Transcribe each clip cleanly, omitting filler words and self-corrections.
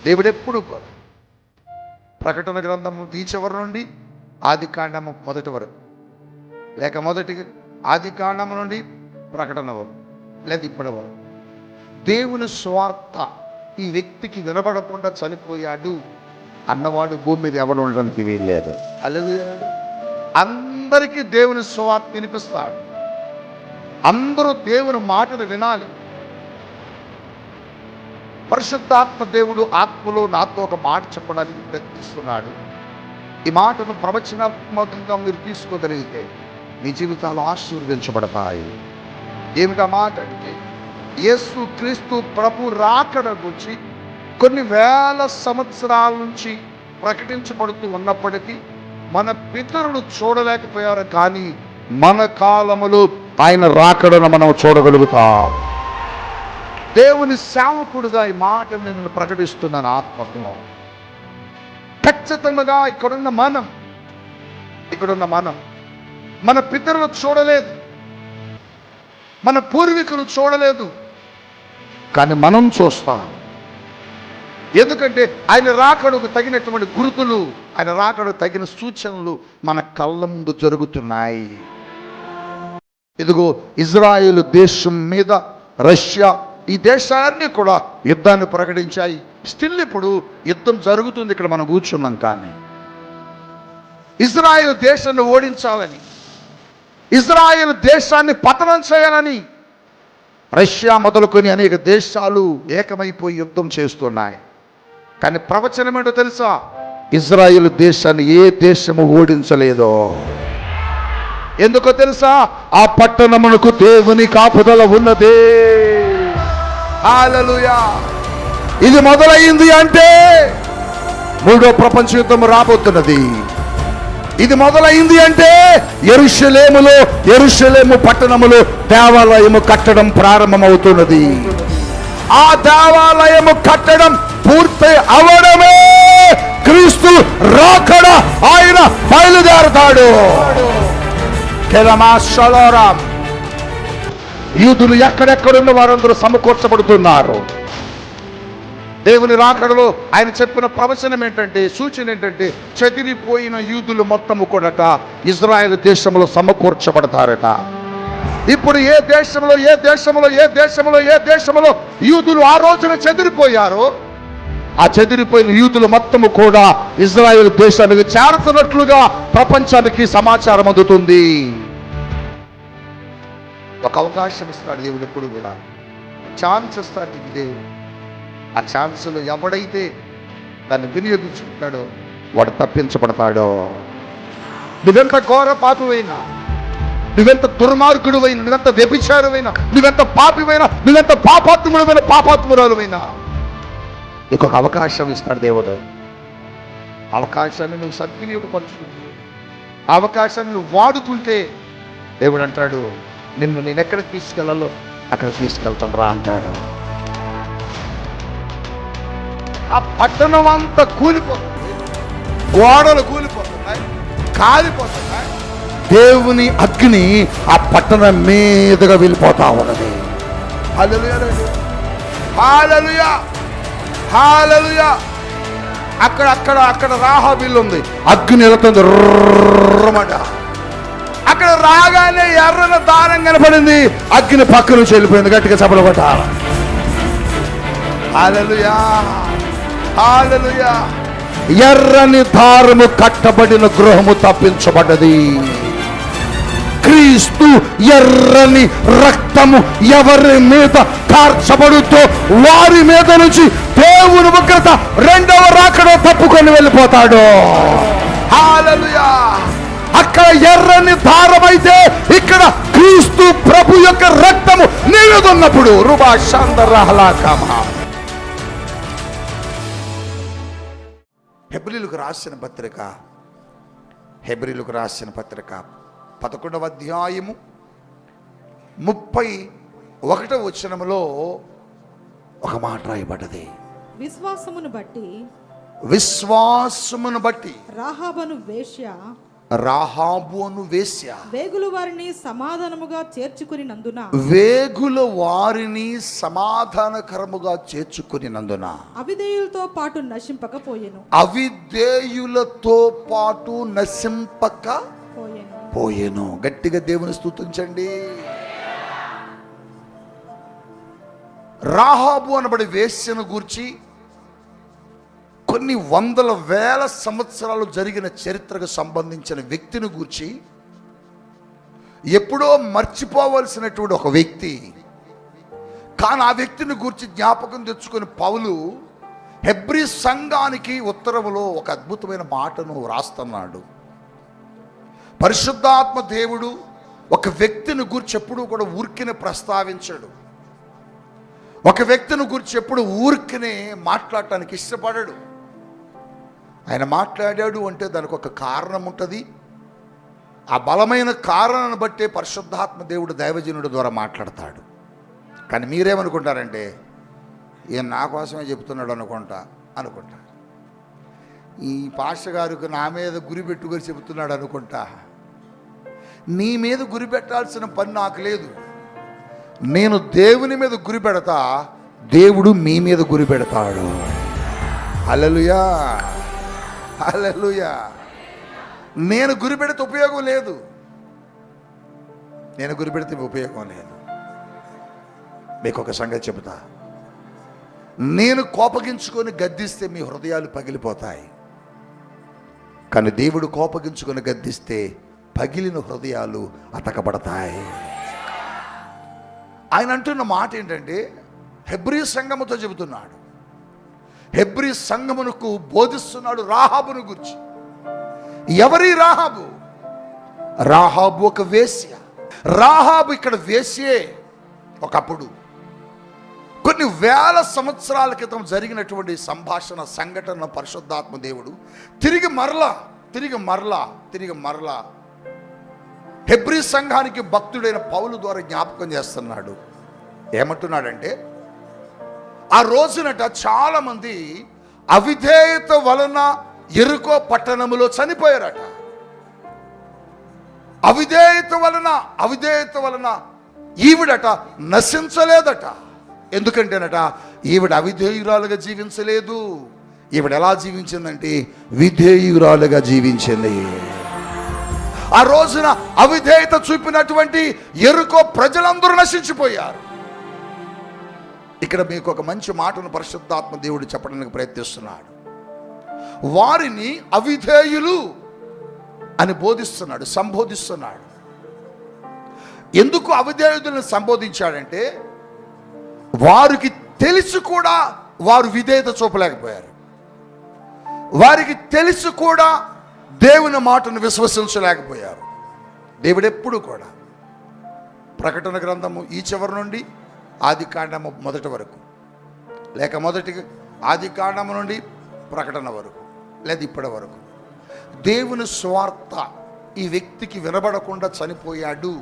దేవుడు ఎప్పుడు ప్రకటన గ్రంథము ఈ చివరి నుండి ఆది కాండము మొదటి వరకు, లేక మొదటి ఆది కాండము నుండి ప్రకటన వరకు, లేదా ఇప్పటి వరకు దేవుని స్వార్థ ఈ వ్యక్తికి వినపడకుండా చనిపోయాడు అన్నవాడు భూమి మీద ఎవరు ఉండడానికి వీల్లేదు. అలాగే అందరికీ దేవుని స్వార్థ వినిపిస్తాడు. అందరూ దేవుని మాటలు వినాలి. పరిశుద్ధాత్మ దేవుడు ఆత్మలో నాతో ఒక మాట చెప్పడానికి ప్రయత్నిస్తున్నాడు. ఈ మాటను ప్రవచనాత్మకంగా మీరు తీసుకోగలిగితే మీ జీవితాలు ఆశీర్వదించబడతాయి. ఏమిటా మాట అంటే, యేసు క్రీస్తు ప్రభు రాకడ గురించి కొన్ని వేల సంవత్సరాల నుంచి ప్రకటించబడుతూ ఉన్నప్పటికీ మన పితరులు చూడలేకపోయారు, కానీ మన కాలములో ఆయన రాకడను మనం చూడగలుగుతాం. దేవుని సేవకుడుగా ఈ మాట నేను ప్రకటిస్తున్నాను ఆత్మలో. ఖచ్చితంగా ఇక్కడున్న మనం మన పితరులు చూడలేదు, మన పూర్వీకులు చూడలేదు, కానీ మనం చూస్తాం. ఎందుకంటే ఆయన రాకడకు తగినటువంటి గుర్తులు, ఆయన రాకడకు తగిన సూచనలు మన కళ్ళ ముందు జరుగుతున్నాయి. ఇదిగో ఇజ్రాయేలు దేశం మీద రష్యా ఈ దేశాలన్నీ కూడా యుద్ధాన్ని ప్రకటించాయి. స్టిల్ ఇప్పుడు యుద్ధం జరుగుతుంది. ఇక్కడ మనం కూర్చున్నాం. కానీ ఇజ్రాయేల్ దేశాన్ని ఓడించాలని, ఇజ్రాయేల్ దేశాన్ని పతనం చేయాలని రష్యా మొదలుకొని అనేక దేశాలు ఏకమైపోయి యుద్ధం చేస్తున్నాయి. కానీ ప్రవచనం ఏంటో తెలుసా? ఇజ్రాయేల్ దేశాన్ని ఏ దేశము ఓడించలేదో. ఎందుకో తెలుసా? ఆ పట్టణమునకు దేవుని కాపుదల ఉన్నదే. హల్లెలూయా. ఇది మొదలైంది అంటే మూడో ప్రపంచ యుద్ధం రాబోతున్నది. ఇది మొదలైంది అంటే యెరూషలేము పట్టణములో దేవాలయము కట్టడం ప్రారంభమవుతున్నది. ఆ దేవాలయము కట్టడం పూర్తి అవడమే క్రీస్తు రాకడ. ఆయన బయలుదేరతాడు. యూదులు ఎక్కడెక్కడున్న వారందరూ సమకూర్చబడుతున్నారు. దేవుని రాకడలో ఆయన చెప్పిన ప్రవచనం ఏంటంటే, సూచన ఏంటంటే, చెదిరిపోయిన యూదులు మొత్తము కూడాట ఇజ్రాయెల్ దేశంలో సమకూర్చబడతారట. ఇప్పుడు ఏ దేశంలో యూదులు ఆ రోజున చెదిరిపోయారో, ఆ చెదిరిపోయిన యూదులు మొత్తము కూడా ఇజ్రాయెల్ దేశానికి చేరుతున్నట్లుగా ప్రపంచానికి సమాచారం అందుతుంది. ఒక అవకాశం ఇస్తాడు దేవుడు. ఎప్పుడు కూడా ఛాన్స్ ఇస్తాడు దేవుడు. ఆ ఛాన్స్లో ఎవడైతే దాన్ని వినియోగించుకుంటాడో వాడు తప్పించబడతాడో. నువ్వెంత ఘోర పాపివైనా, నువ్వెంత దుర్మార్గుడువైనా, నువ్వెంత వ్యభిచారమైనా, నువ్వెంత పాపివైనా, నువ్వెంత పాపాత్మురాలువైనా ఇంకొక అవకాశం ఇస్తాడు దేవుడు. అవకాశాన్ని నువ్వు సద్వినియోగపరుచుకుంటే, అవకాశాన్ని నువ్వు వాడుకుంటే దేవుడు అంటాడు, నేను ఎక్కడికి తీసుకెళ్ళాలో అక్కడ తీసుకెళ్తాను రా అంటాడు. ఆ పట్టణం అంతా కూలిపోతుంది, గోడలు కూలిపోతున్నాయి, కాలిపోతున్నాయి. దేవుని అగ్ని ఆ పట్టణం మీదుగా వెళ్ళిపోతా ఉన్నది. హల్లెలూయా, హల్లెలూయా. అక్కడ రాహాబిల్లు ఉంది, అగ్ని వెళుతుంది. అక్కడ రాగానే ఎర్రన దారం కనపడింది, అగ్ని పక్క నుంచి వెళ్ళిపోయింది. గట్టిగా చప్పట్లు కొట్టాలి. హల్లెలూయా, హల్లెలూయా. ఎర్రని దారము కట్టబడిన గృహము తప్పించబడ్డది. క్రీస్తు ఎర్రని రక్తము ఎవరి మీద కార్చబడుతో వారి మీద నుంచి దేవుని ఉగ్రత రెండవ రాకడ తప్పుకొని వెళ్ళిపోతాడు. హల్లెలూయా. అక్కడ ఎర్రని దారమైతే ఇక్కడ క్రీస్తు ప్రభు యొక్క రక్తము నిలుదున్నప్పుడు హెబ్రీలకు రాసిన పత్రిక 11వ అధ్యాయము 31వ వచనములో ఒక మాట రాయబడ్డది. విశ్వాసమును బట్టి రాహాబను వేశ్య రాహాబు అను వేశ్య వేగుల వారిని సమాధానముగా చేర్చుకునినందున అవిధేయులతో పాటు నశింపకపోయెను. గట్టిగా దేవుని స్తుతించండి. రాహాబు అనబడి వేశ్యను గూర్చి కొన్ని వందల వేల సంవత్సరాలు జరిగిన చరిత్రకు సంబంధించిన వ్యక్తిని గూర్చి ఎప్పుడో మర్చిపోవలసినటువంటి ఒక వ్యక్తి, కానీ ఆ వ్యక్తిని గూర్చి జ్ఞాపకం తెచ్చుకుని పౌలు హెబ్రీ సంఘానికి ఉత్తరములో ఒక అద్భుతమైన మాటను వ్రాస్తున్నాడు. పరిశుద్ధాత్మ దేవుడు ఒక వ్యక్తిని గూర్చి ఎప్పుడూ కూడా ఊరికినే ప్రస్తావించాడు. ఒక వ్యక్తిని గురించి ఎప్పుడు ఊరికనే మాట్లాడటానికి ఇష్టపడాడు. ఆయన మాట్లాడాడు అంటే దానికి ఒక కారణం ఉంటుంది. ఆ బలమైన కారణాన్ని బట్టే పరిశుద్ధాత్మ దేవుడు దైవజనుడి ద్వారా మాట్లాడతాడు. కానీ మీరేమనుకుంటారంటే ఈయన నా కోసమే చెప్తున్నాడు అనుకుంటారు. ఈ పాస్టర్ గారికి నా మీద గురి పెట్టుకొని చెబుతున్నాడు అనుకుంటా. నీ మీద గురి పెట్టాల్సిన పని నాకు లేదు. నేను దేవుని మీద గురి పెడతా, దేవుడు మీ మీద గురి పెడతాడు. హల్లెలూయా, హల్లెలూయా. నేను గురి పెడితే ఉపయోగం లేదు. మీకు ఒక సంగతి చెబుతా. నేను కోపగించుకొని గద్దిస్తే మీ హృదయాలు పగిలిపోతాయి. కానీ దేవుడు కోపగించుకొని గద్దిస్తే పగిలిన హృదయాలు అతకబడతాయి. ఆయన అంటున్న మాట ఏంటంటే, హెబ్రీ సంఘముతో చెబుతున్నాడు. హెబ్రీ సంఘమునకు బోధిస్తున్నాడు రాహాబును గురించి. ఎవరి రాహాబు? రాహాబు ఒక వేశ్య. రాహాబు ఇక్కడ వేశ్యే. ఒకప్పుడు కొన్ని వేల సంవత్సరాల క్రితం జరిగినటువంటి సంఘటన పరిశుద్ధాత్మ దేవుడు తిరిగి మరలా హెబ్రీ సంఘానికి భక్తుడైన పౌలు ద్వారా జ్ఞాపకం చేస్తున్నాడు. ఏమంటున్నాడంటే, ఆ రోజునట చాలా మంది అవిధేయత వలన యెరికో పట్టణములో చనిపోయారట. అవిధేయత వలన ఈవిడట నశించలేదట. ఎందుకంటేనట ఈవిడ అవిధేయురాలుగా జీవించలేదు. ఈవిడ ఎలా జీవించిందంటే విధేయురాలుగా జీవించింది. ఆ రోజున అవిధేయత చూపినటువంటి యెరికో ప్రజలందరూ నశించిపోయారు. ఇక్కడ మీకు ఒక మంచి మాటను పరిశుద్ధాత్మ దేవుడు చెప్పడానికి ప్రయత్నిస్తున్నాడు. వారిని అవిధేయులు అని సంబోధిస్తున్నాడు. ఎందుకు అవిధేయులను సంబోధించాడంటే, వారికి తెలిసి కూడా వారు విధేయత చూపలేకపోయారు. వారికి తెలిసి కూడా దేవుని మాటను విశ్వసించలేకపోయారు. దేవుడు ఎప్పుడు కూడా ప్రకటన గ్రంథము ఈ చివరి నుండి ఆది కాండము మొదటి వరకు, లేక మొదటి ఆది కాండము నుండి ప్రకటన వరకు, లేదా ఇప్పటి వరకు దేవుని స్వార్థ ఈ వ్యక్తికి వినబడకుండా చనిపోయాడు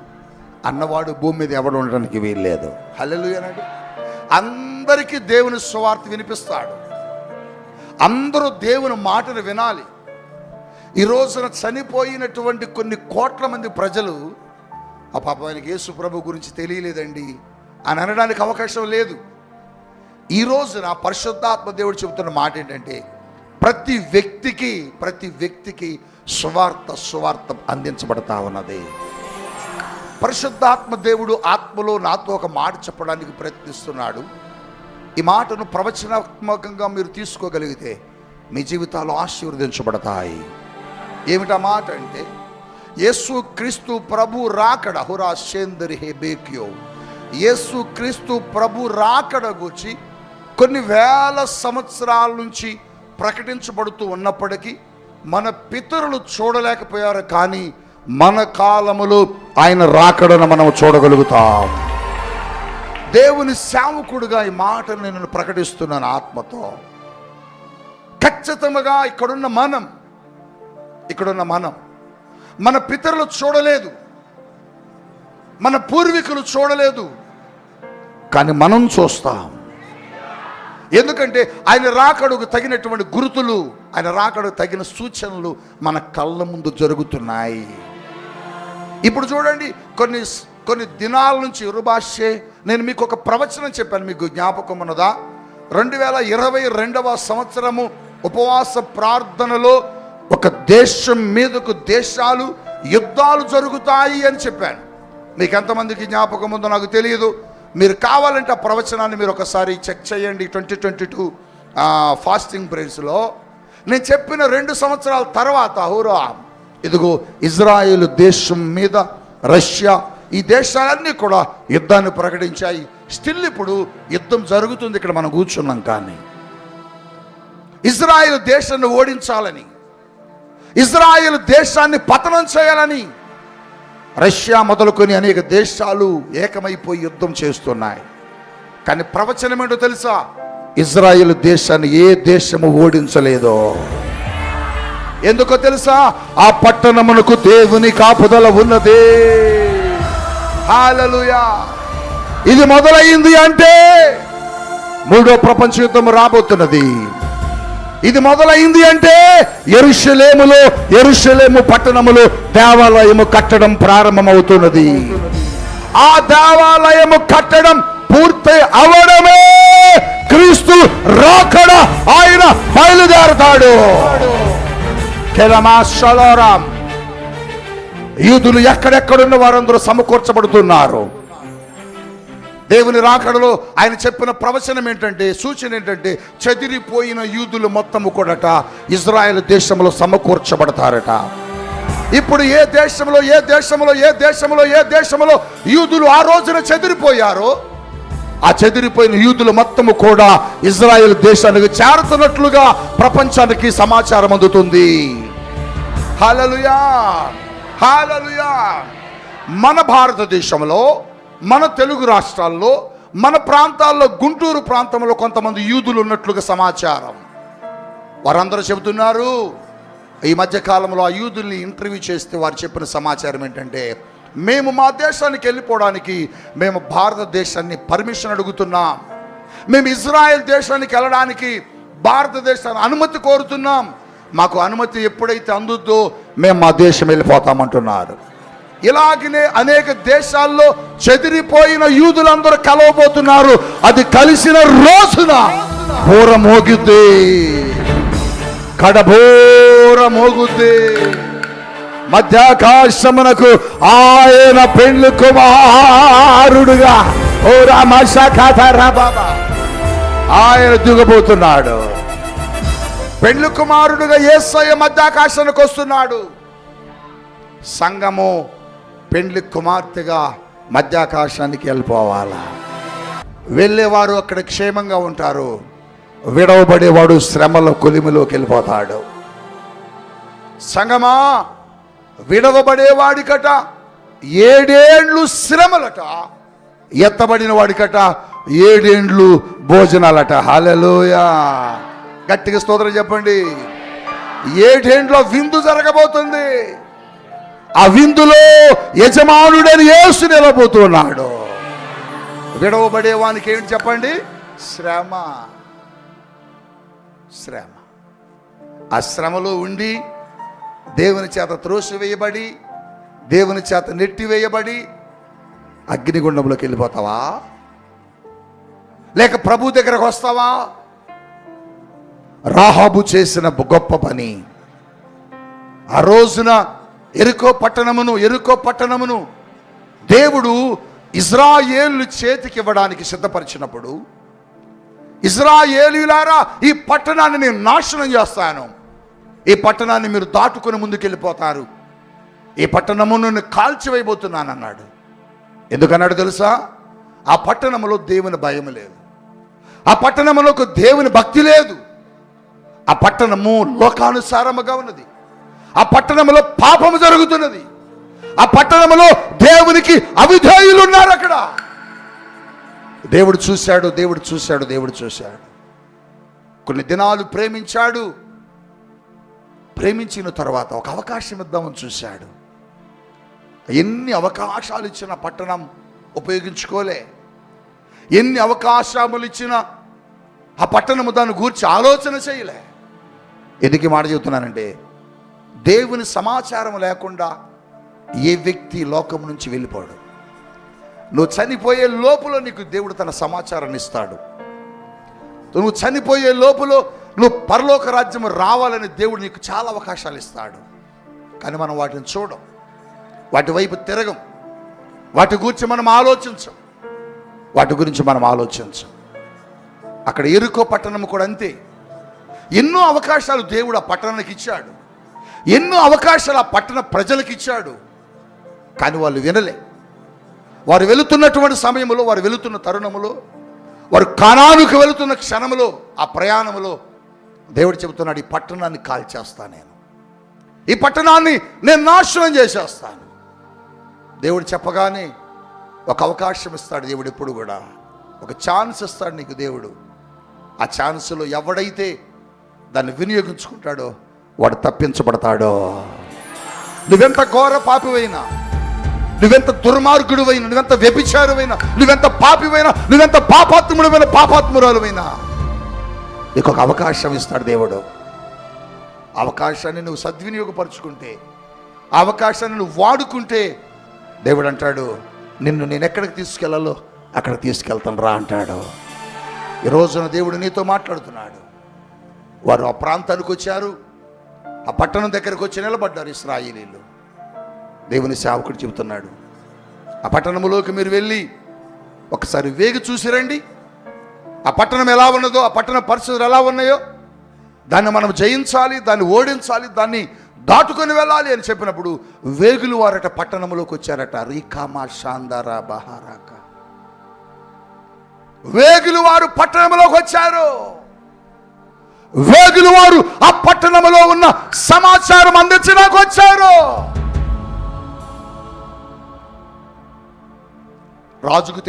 అన్నవాడు భూమి మీద ఎవడు ఉండడానికి వీల్లేదు. హల్లెలూయా అన్నాడు. అందరికీ దేవుని స్వార్థ వినిపిస్తాడు. అందరూ దేవుని మాటను వినాలి. ఈ రోజున చనిపోయినటువంటి కొన్ని కోట్ల మంది ప్రజలు ఆ పాపానికి యేసు ప్రభు గురించి తెలియలేదండి అని అనడానికి అవకాశం లేదు. ఈ రోజున పరిశుద్ధాత్మ దేవుడు చెబుతున్న మాట ఏంటంటే, ప్రతి వ్యక్తికి సువార్త అందించబడతా ఉన్నది. పరిశుద్ధాత్మ దేవుడు ఆత్మలో నాతో ఒక మాట చెప్పడానికి ప్రయత్నిస్తున్నాడు. ఈ మాటను ప్రవచనాత్మకంగా మీరు తీసుకోగలిగితే మీ జీవితాలు ఆశీర్వదించబడతాయి. ఏమిటా మాట అంటే, యేసు క్రీస్తు ప్రభు రాకడ హురా షేందరి హే బేక్యో. యేసు క్రీస్తు ప్రభు రాకడ గురించి కొన్ని వేల సంవత్సరాల నుంచి ప్రకటించబడుతూ ఉన్నప్పటికీ మన పితరులు చూడలేకపోయారు. కానీ మన కాలములో ఆయన రాకడను మనం చూడగలుగుతాం. దేవుని సేవకుడుగా ఈ మాటను నేను ప్రకటిస్తున్నాను ఆత్మతో. ఖచ్చితంగా ఇక్కడున్న మనం మన పితరులు చూడలేదు, మన పూర్వీకులు చూడలేదు, కానీ మనం చూస్తాం. ఎందుకంటే ఆయన రాకడకు తగినటువంటి గుర్తులు, ఆయన రాకడకు తగిన సూచనలు మన కళ్ళ ముందు జరుగుతున్నాయి. ఇప్పుడు చూడండి, కొన్ని దినాల నుంచి రుబాషే నేను మీకు ఒక ప్రవచనం చెప్పాను, మీకు జ్ఞాపకం ఉన్నదా? 2022వ సంవత్సరము ఉపవాస ప్రార్థనలో ఒక దేశం మీదకు దేశాలు యుద్ధాలు జరుగుతాయి అని చెప్పాను. మీకు ఎంతమందికి జ్ఞాపకం ఉందో నాకు తెలియదు. మీరు కావాలంటే ఆ ప్రవచనాన్ని మీరు ఒకసారి చెక్ చేయండి. 2022 ఫాస్టింగ్ ప్రేయర్స్లో నేను చెప్పిన 2 సంవత్సరాల తర్వాత హోరా ఇదిగో ఇజ్రాయేల్ దేశం మీద రష్యా, ఈ దేశాలన్నీ కూడా యుద్ధాన్ని ప్రకటించాయి. స్టిల్ ఇప్పుడు యుద్ధం జరుగుతుంది. ఇక్కడ మనం కూర్చున్నాం. కానీ ఇజ్రాయేల్ దేశాన్ని ఓడించాలని, ఇజ్రాయేల్ దేశాన్ని పతనం చేయాలని రష్యా మొదలుకొని అనేక దేశాలు ఏకమైపోయి యుద్ధం చేస్తున్నాయి. కానీ ప్రవచనం ఏంటో తెలుసా? ఇజ్రాయేల్ దేశాన్ని ఏ దేశము ఓడించలేదో. ఎందుకో తెలుసా? ఆ పట్టణమునకు దేవుని కాపుదల ఉన్నదే. హల్లెలూయా. ఇది మొదలైంది అంటే 3వ ప్రపంచ యుద్ధం రాబోతున్నది. ఇది మొదలైంది అంటే యెరూషలేము పట్టణములో దేవాలయము కట్టడం ప్రారంభమవుతున్నది. ఆ దేవాలయము కట్టడం పూర్తి అవడమే క్రీస్తు రాకడ. ఆయన బయలుదేరతాడు. యూదులు ఎక్కడెక్కడున్న వారందరూ సమకూర్చబడుతున్నారు. దేవుని రాకడలో ఆయన చెప్పిన ప్రవచనం ఏంటంటే, సూచన ఏంటంటే, చెదిరిపోయిన యూదులు మొత్తము కూడాట ఇజ్రాయెల్ దేశంలో సమకూర్చబడతారట. ఇప్పుడు ఏ దేశంలో యూదులు ఆ రోజున చెదిరిపోయారో, ఆ చెదిరిపోయిన యూదులు మొత్తము కూడా ఇజ్రాయెల్ దేశానికి చేరుతున్నట్లుగా ప్రపంచానికి సమాచారం అందుతుంది. హల్లెలూయా, హల్లెలూయా. మన భారతదేశంలో, మన తెలుగు రాష్ట్రాల్లో, మన ప్రాంతాల్లో, గుంటూరు ప్రాంతంలో కొంతమంది యూదులు ఉన్నట్లుగా సమాచారం. వారందరూ చెబుతున్నారు. ఈ మధ్య కాలంలో ఆ యూదుల్ని ఇంటర్వ్యూ చేస్తే వారు చెప్పిన సమాచారం ఏంటంటే, మేము మా దేశానికి వెళ్ళిపోవడానికి మేము భారతదేశాన్ని పర్మిషన్ అడుగుతున్నాం. మేము ఇజ్రాయెల్ దేశానికి వెళ్ళడానికి భారతదేశాన్ని అనుమతి కోరుతున్నాం. మాకు అనుమతి ఎప్పుడైతే అందుద్దో మేము మా దేశం వెళ్ళిపోతామంటున్నారు. ఇలాగనే అనేక దేశాల్లో చెదిరిపోయిన యూదులందరూ కలవబోతున్నారు. అది కలిసిన రోజున బోర మోగుద్ది, కడబోర మోగుద్ది. మధ్యాకాశమునకు ఆయన పెండ్లి కుమారుడుగా ఆయన దిగబోతున్నాడు. పెండ్లి కుమారుడుగా యేసయ్య మధ్యాకాశానికి వస్తున్నాడు. సంఘము పెండ్లి కుమార్తెగా మధ్యాకాశానికి వెళ్ళిపోవాలా. వెళ్ళేవారు అక్కడ క్షేమంగా ఉంటారు. విడవబడేవాడు శ్రమల కొలిమిలోకి వెళ్ళిపోతాడు. సంగమా, విడవబడేవాడికట 7 ఏండ్లు శ్రమలట, ఎత్తబడిన వాడికట 7 ఏండ్లు భోజనాలట. హల్లెలూయా. గట్టిగా స్తోత్రం చెప్పండి. 7 ఏండ్ల విందు జరగబోతుంది. ఆ విందులో యజమానుడని యేసు నిలబోతున్నాడు. విడవబడేవానికి ఏంటి చెప్పండి? శ్రమ. శ్రమ. ఆ శ్రమలో ఉండి దేవుని చేత త్రోసివేయబడి, దేవుని చేత నెట్టివేయబడి అగ్నిగుండంలోకి వెళ్ళిపోతావా? లేక ప్రభు దగ్గరకు వస్తావా? రాహాబు చేసిన గొప్ప పని, ఆ రోజున ఎరికో పట్టణమును దేవుడు ఇజ్రాయేలు చేతికి ఇవ్వడానికి సిద్ధపరిచినప్పుడు, ఇజ్రాయేలీయులారా, ఈ పట్టణాన్ని నేను నాశనం చేస్తాను, ఈ పట్టణాన్ని మీరు దాటుకుని ముందుకెళ్ళిపోతారు, ఈ పట్టణమును కాల్చివేయబోతున్నాను అన్నాడు. ఎందుకన్నాడు తెలుసా? ఆ పట్టణములో దేవుని భయం లేదు, ఆ పట్టణములో దేవుని భక్తి లేదు, ఆ పట్టణము లోకానుసారముగా ఉన్నది, ఆ పట్టణంలో పాపము జరుగుతున్నది, ఆ పట్టణంలో దేవునికి అవిధేయులు ఉన్నారు. అక్కడ దేవుడు చూశాడు. కొన్ని దినాలు ప్రేమించాడు. ప్రేమించిన తర్వాత ఒక అవకాశం ఇద్దామని చూశాడు. ఎన్ని అవకాశాలు ఇచ్చిన పట్టణం ఉపయోగించుకోలే. ఎన్ని అవకాశాలు ఇచ్చినా ఆ పట్టణము దాన్ని గూర్చి ఆలోచన చేయలే. ఎందుకు ఈ మాట చెబుతున్నానంటే, దేవుని సమాచారం లేకుండా ఏ వ్యక్తి లోకం నుంచి వెళ్ళిపోడు. నువ్వు చనిపోయే లోపల నీకు దేవుడు తన సమాచారాన్ని ఇస్తాడు. నువ్వు చనిపోయే లోపల నువ్వు పరలోక రాజ్యం రావాలని దేవుడు నీకు చాలా అవకాశాలు ఇస్తాడు. కానీ మనం వాటిని చూడం, వాటి వైపు తిరగం, వాటి గురించి మనం ఆలోచించం. అక్కడ ఎరుకో పట్టణం కూడా అంతే. ఎన్నో అవకాశాలు దేవుడు ఆ పట్టణానికి ఇచ్చాడు, ఎన్నో అవకాశాలు ఆ పట్టణ ప్రజలకు ఇచ్చాడు. కానీ వాళ్ళు వినలే. వారు వెళుతున్నటువంటి సమయంలో, వారు వెళుతున్న తరుణములో, వారు కానానుకు వెళుతున్న క్షణములో, ఆ ప్రయాణములో దేవుడు చెబుతున్నాడు, ఈ పట్టణాన్ని కాల్చేస్తాను, ఈ పట్టణాన్ని నేను నాశనం చేసేస్తాను. దేవుడు చెప్పగానే ఒక అవకాశం ఇస్తాడు. దేవుడు ఎప్పుడు కూడా ఒక ఛాన్స్ ఇస్తాడు నీకు దేవుడు. ఆ ఛాన్స్లో ఎవడైతే దాన్ని వినియోగించుకుంటాడో వాడు తప్పించబడతాడో. నువ్వెంత ఘోర పాపివైనా, నువ్వెంత దుర్మార్గుడువైనా, నువ్వెంత వ్యభిచారువైనా, నువ్వెంత పాపివైనా, నువ్వెంత పాపాత్మురాలువైనా నీకు ఒక అవకాశం ఇస్తాడు దేవుడు. అవకాశాన్ని నువ్వు సద్వినియోగపరుచుకుంటే, ఆ అవకాశాన్ని నువ్వు వాడుకుంటే, దేవుడు అంటాడు, నిన్ను నేను ఎక్కడికి తీసుకెళ్లాలో అక్కడికి తీసుకెళ్తాను రా అంటాడు. ఈ రోజున దేవుడు నీతో మాట్లాడుతున్నాడు. వారు ఆ ప్రాంతానికి వచ్చారు, ఆ పట్టణం దగ్గరకు వచ్చి నిలబడ్డారు ఇశ్రాయేలీయులు. దేవుని సేవకుడు చెబుతున్నాడు, ఆ పట్టణంలోకి మీరు వెళ్ళి ఒకసారి వేగి చూసిరండి. ఆ పట్టణం ఎలా ఉన్నదో, ఆ పట్టణ పరిస్థితులు ఎలా ఉన్నాయో, దాన్ని మనం జయించాలి, దాన్ని ఓడించాలి, దాన్ని దాటుకొని వెళ్ళాలి అని చెప్పినప్పుడు వేగులు వారట పట్టణంలోకి వచ్చారట. రీకామా షాందారా బహారాక, వేగులు వారు పట్టణంలోకి వచ్చారు. వేగులు వారు ఆ పట్టణంలో ఉన్న సమాచారం అందించడానికి వచ్చారు. రాజుకు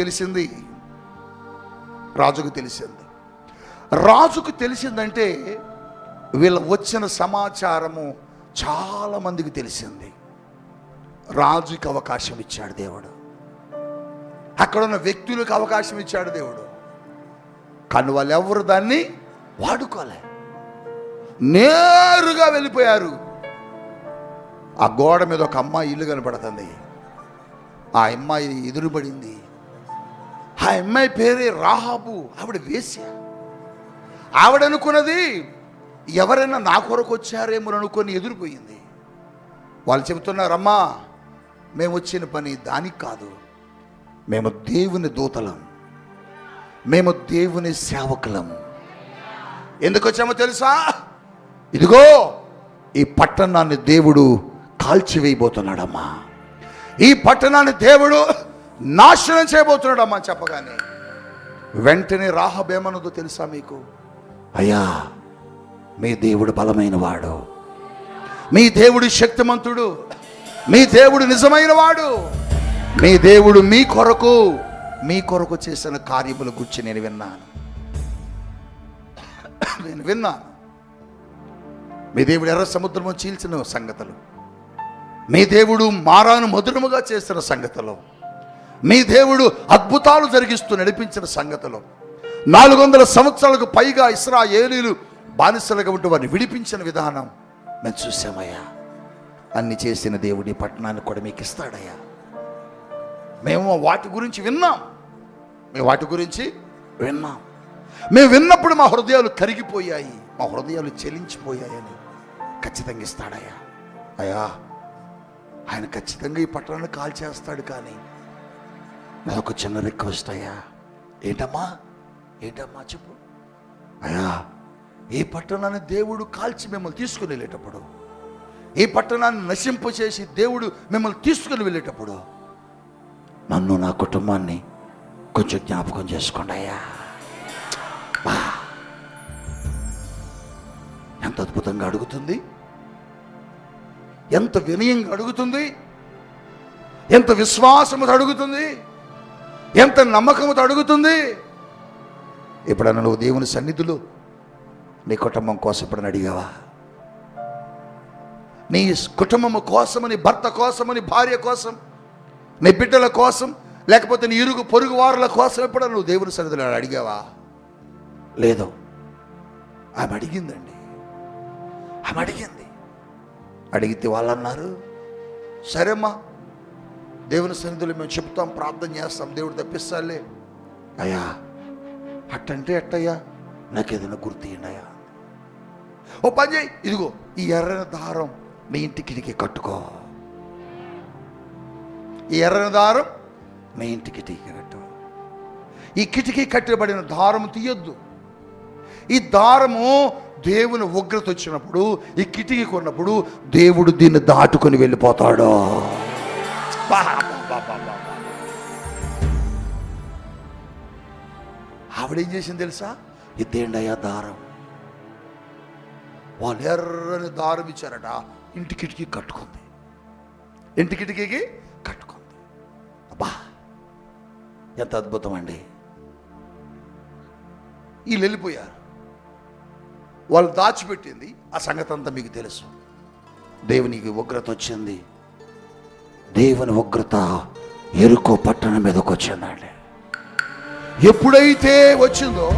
తెలిసిందంటే వీళ్ళ వచ్చిన సమాచారము చాలా మందికి తెలిసింది. రాజుకి అవకాశం ఇచ్చాడు దేవుడు, అక్కడ ఉన్న వ్యక్తులకు అవకాశం ఇచ్చాడు దేవుడు. కానీ వాళ్ళు ఎవరు దాన్ని వాడుకోలే, నేరుగా వెళ్ళిపోయారు. ఆ గోడ మీద ఒక అమ్మాయి ఇల్లు కనపడుతుంది. ఆ అమ్మాయి ఎదురుపడింది. ఆ అమ్మాయి పేరే రాహాబు. ఆవిడ వేశ్య. ఆవిడనుకున్నది ఎవరైనా నా కొరకు వచ్చారేమో అనుకొని ఎదురుపోయింది. వాళ్ళు చెబుతున్నారమ్మా, మేము వచ్చిన పని దానికి కాదు, మేము దేవుని దూతలం, మేము దేవుని సేవకులం. ఎందుకు వచ్చామో తెలుసా? ఇదిగో ఈ పట్టణాన్ని దేవుడు కాల్చివేయబోతున్నాడమ్మా, ఈ పట్టణాన్ని దేవుడు నాశనం చేయబోతున్నాడమ్మా చెప్పగానే వెంటనే రాహాబు ఏమన్నదో తెలుసా మీకు? అయ్యా, మీ దేవుడు బలమైన వాడు, మీ దేవుడు శక్తిమంతుడు, మీ దేవుడు నిజమైన వాడు, మీ దేవుడు మీ కొరకు చేసిన కార్యముల గురించి నేను విన్నాను. మీ దేవుడు ఎర్ర సముద్రము చీల్చిన సంగతులు, మీ దేవుడు మారాను మధురముగా చేసిన సంగతులు, మీ దేవుడు అద్భుతాలు జరిగిస్తూ నడిపించిన సంగతులు, 400 సంవత్సరాలకు పైగా ఇశ్రాయేలీయులు బానిసలుగా ఉంటూ వారిని విడిపించిన విధానం మేము చూసామయ్యా. అన్ని చేసిన దేవుడి పట్టణాన్ని కూడా మీకు ఇస్తాడయ్యా. మేము వాటి గురించి విన్నాం, మేము విన్నప్పుడు మా హృదయాలు కరిగిపోయాయి, మా హృదయాలు చెలించిపోయాయని ఖచ్చితంగా ఇస్తాడయ్యా. అయ్యా, ఆయన ఖచ్చితంగా ఈ పట్టణాన్ని కాల్చేస్తాడు. కానీ నాకు చిన్న రిక్వెస్ట్ అయ్యా. ఏంటమ్మా చెప్పు. అయ్యా, ఈ పట్టణాన్ని దేవుడు కాల్చి మిమ్మల్ని తీసుకుని వెళ్ళేటప్పుడు, ఈ పట్టణాన్ని నశింపు చేసి దేవుడు మిమ్మల్ని తీసుకుని వెళ్ళేటప్పుడు నన్ను, నా కుటుంబాన్ని కొంచెం జ్ఞాపకం చేసుకోండి అయ్యా. ఎంత అద్భుతంగా అడుగుతుంది, ఎంత వినయంగా అడుగుతుంది, ఎంత విశ్వాసముతో అడుగుతుంది, ఎంత నమ్మకంతో అడుగుతుంది. ఎప్పుడన్నా నువ్వు దేవుని సన్నిధిలో నీ కుటుంబం కోసం ఎప్పుడన్నా అడిగావా? నీ కుటుంబము కోసమని, భర్త కోసమని, భార్య కోసం, నీ బిడ్డల కోసం, లేకపోతే నీ ఇరుగు పొరుగు వారుల కోసం ఎప్పుడన్నా నువ్వు దేవుని సన్నిధిలో అడిగావా? లేదు. ఆమె అడిగిందండి. ఆమె అడిగింది. అడిగితే వాళ్ళు అన్నారు, సరేమ్మా దేవుని సన్నిధిలో మేము చెప్తాం, ప్రార్థన చేస్తాం, దేవుడు తప్పిస్తాలే. అయ్యా అట్టంటే ఎట్టయ్యా, నాకు ఏదైనా గుర్తు ఇయ్యండి. ఓ పని చేయి, ఇదిగో ఈ ఎర్రని దారం మీ ఇంటి కిటికీ కట్టుకో. ఈ ఎర్రని దారం మీ ఇంటి కిటికీ కట్టు. ఈ కిటికీ కట్టబడిన దారం తీయొద్దు. ఈ దారము దేవుని ఉగ్రత వచ్చినప్పుడు, ఈ కిటికీ కొన్నప్పుడు దేవుడు దీన్ని దాటుకొని వెళ్ళిపోతాడు. ఆవిడేం చేసింది తెలుసా? ఇదేండయ్యా దారం. వాళ్ళు ఎర్రని దారం ఇచ్చారట, ఇంటి కిటికీ కట్టుకుంది. ఇంటి కిటికీకి కట్టుకుంది. అబ్బా ఎంత అద్భుతం అండి. వీళ్ళు వెళ్ళిపోయారు. వాళ్ళు దాచిపెట్టింది ఆ సంగతి అంతా మీకు తెలుసు. దేవునికి ఉగ్రత వచ్చింది. దేవుని ఉగ్రత ఎరుకో పట్టణం మీదకి వచ్చిందండి. ఎప్పుడైతే వచ్చిందో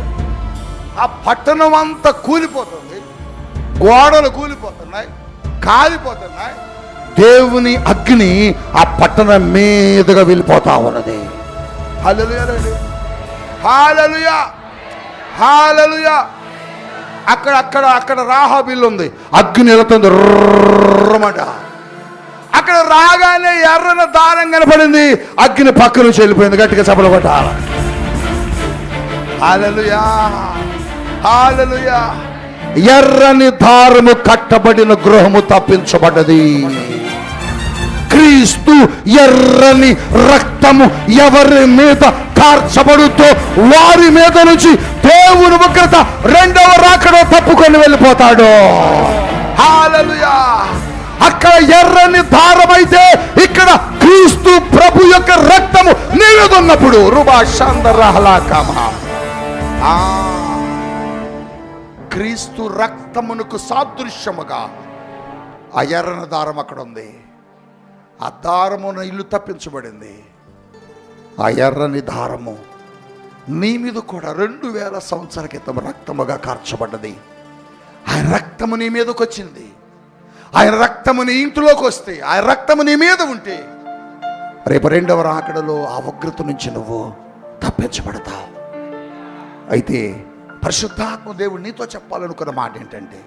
ఆ పట్టణం అంతా కూలిపోతుంది, గోడలు కూలిపోతున్నాయి, కాలిపోతున్నాయి. దేవుని అగ్ని ఆ పట్టణం మీదుగా వెళ్ళిపోతా ఉన్నది. హల్లెలూయా, హల్లెలూయా, హల్లెలూయా. అక్కడ రాహాబిల్లు ఉంది, అగ్ని వెళుతుంది రమ్మట. అక్కడ రాగానే ఎర్రన దారం కనపడింది, అగ్ని పక్క నుంచి వెళ్ళిపోయింది. గట్టిగా చప్పలు కొట్టాలి. హల్లెలూయా, హల్లెలూయా. ఎర్రని దారము కట్టబడిన గృహము తప్పించబడ్డది. క్రీస్తు ఎర్రని రక్తము ఎవరి మీద కార్చబడుతో వారి మీద నుంచి దేవుని ఉగ్రత రెండవ రాకడో తప్పుకొని వెళ్ళిపోతాడు. హల్లెలూయా. అక్కడ ఎర్రని దారం అయితే ఇక్కడ క్రీస్తు ప్రభు యొక్క రక్తము నిలుదున్నప్పుడు క్రీస్తు రక్తమునకు సాదృశ్యముగా ఆ ఎర్రని దారం అక్కడ ఉంది. ఆ దారమున ఇల్లు తప్పించబడింది. ఆ ఎర్రని దారము నీ మీద కూడా 2000 సంవత్సరాల క్రితం రక్తముగా కార్చబడ్డది. ఆ రక్తము నీ మీదకి వచ్చింది. ఆయన రక్తము నీ ఇంటిలోకి వస్తే, ఆ రక్తము నీ మీద ఉంటే రేపు రెండవ రాకడలో ఆ ఉగ్రత నుంచి నువ్వు తప్పించబడతావు. అయితే పరిశుద్ధాత్మ దేవుడు నీతో చెప్పాలనుకున్న మాట ఏంటంటే,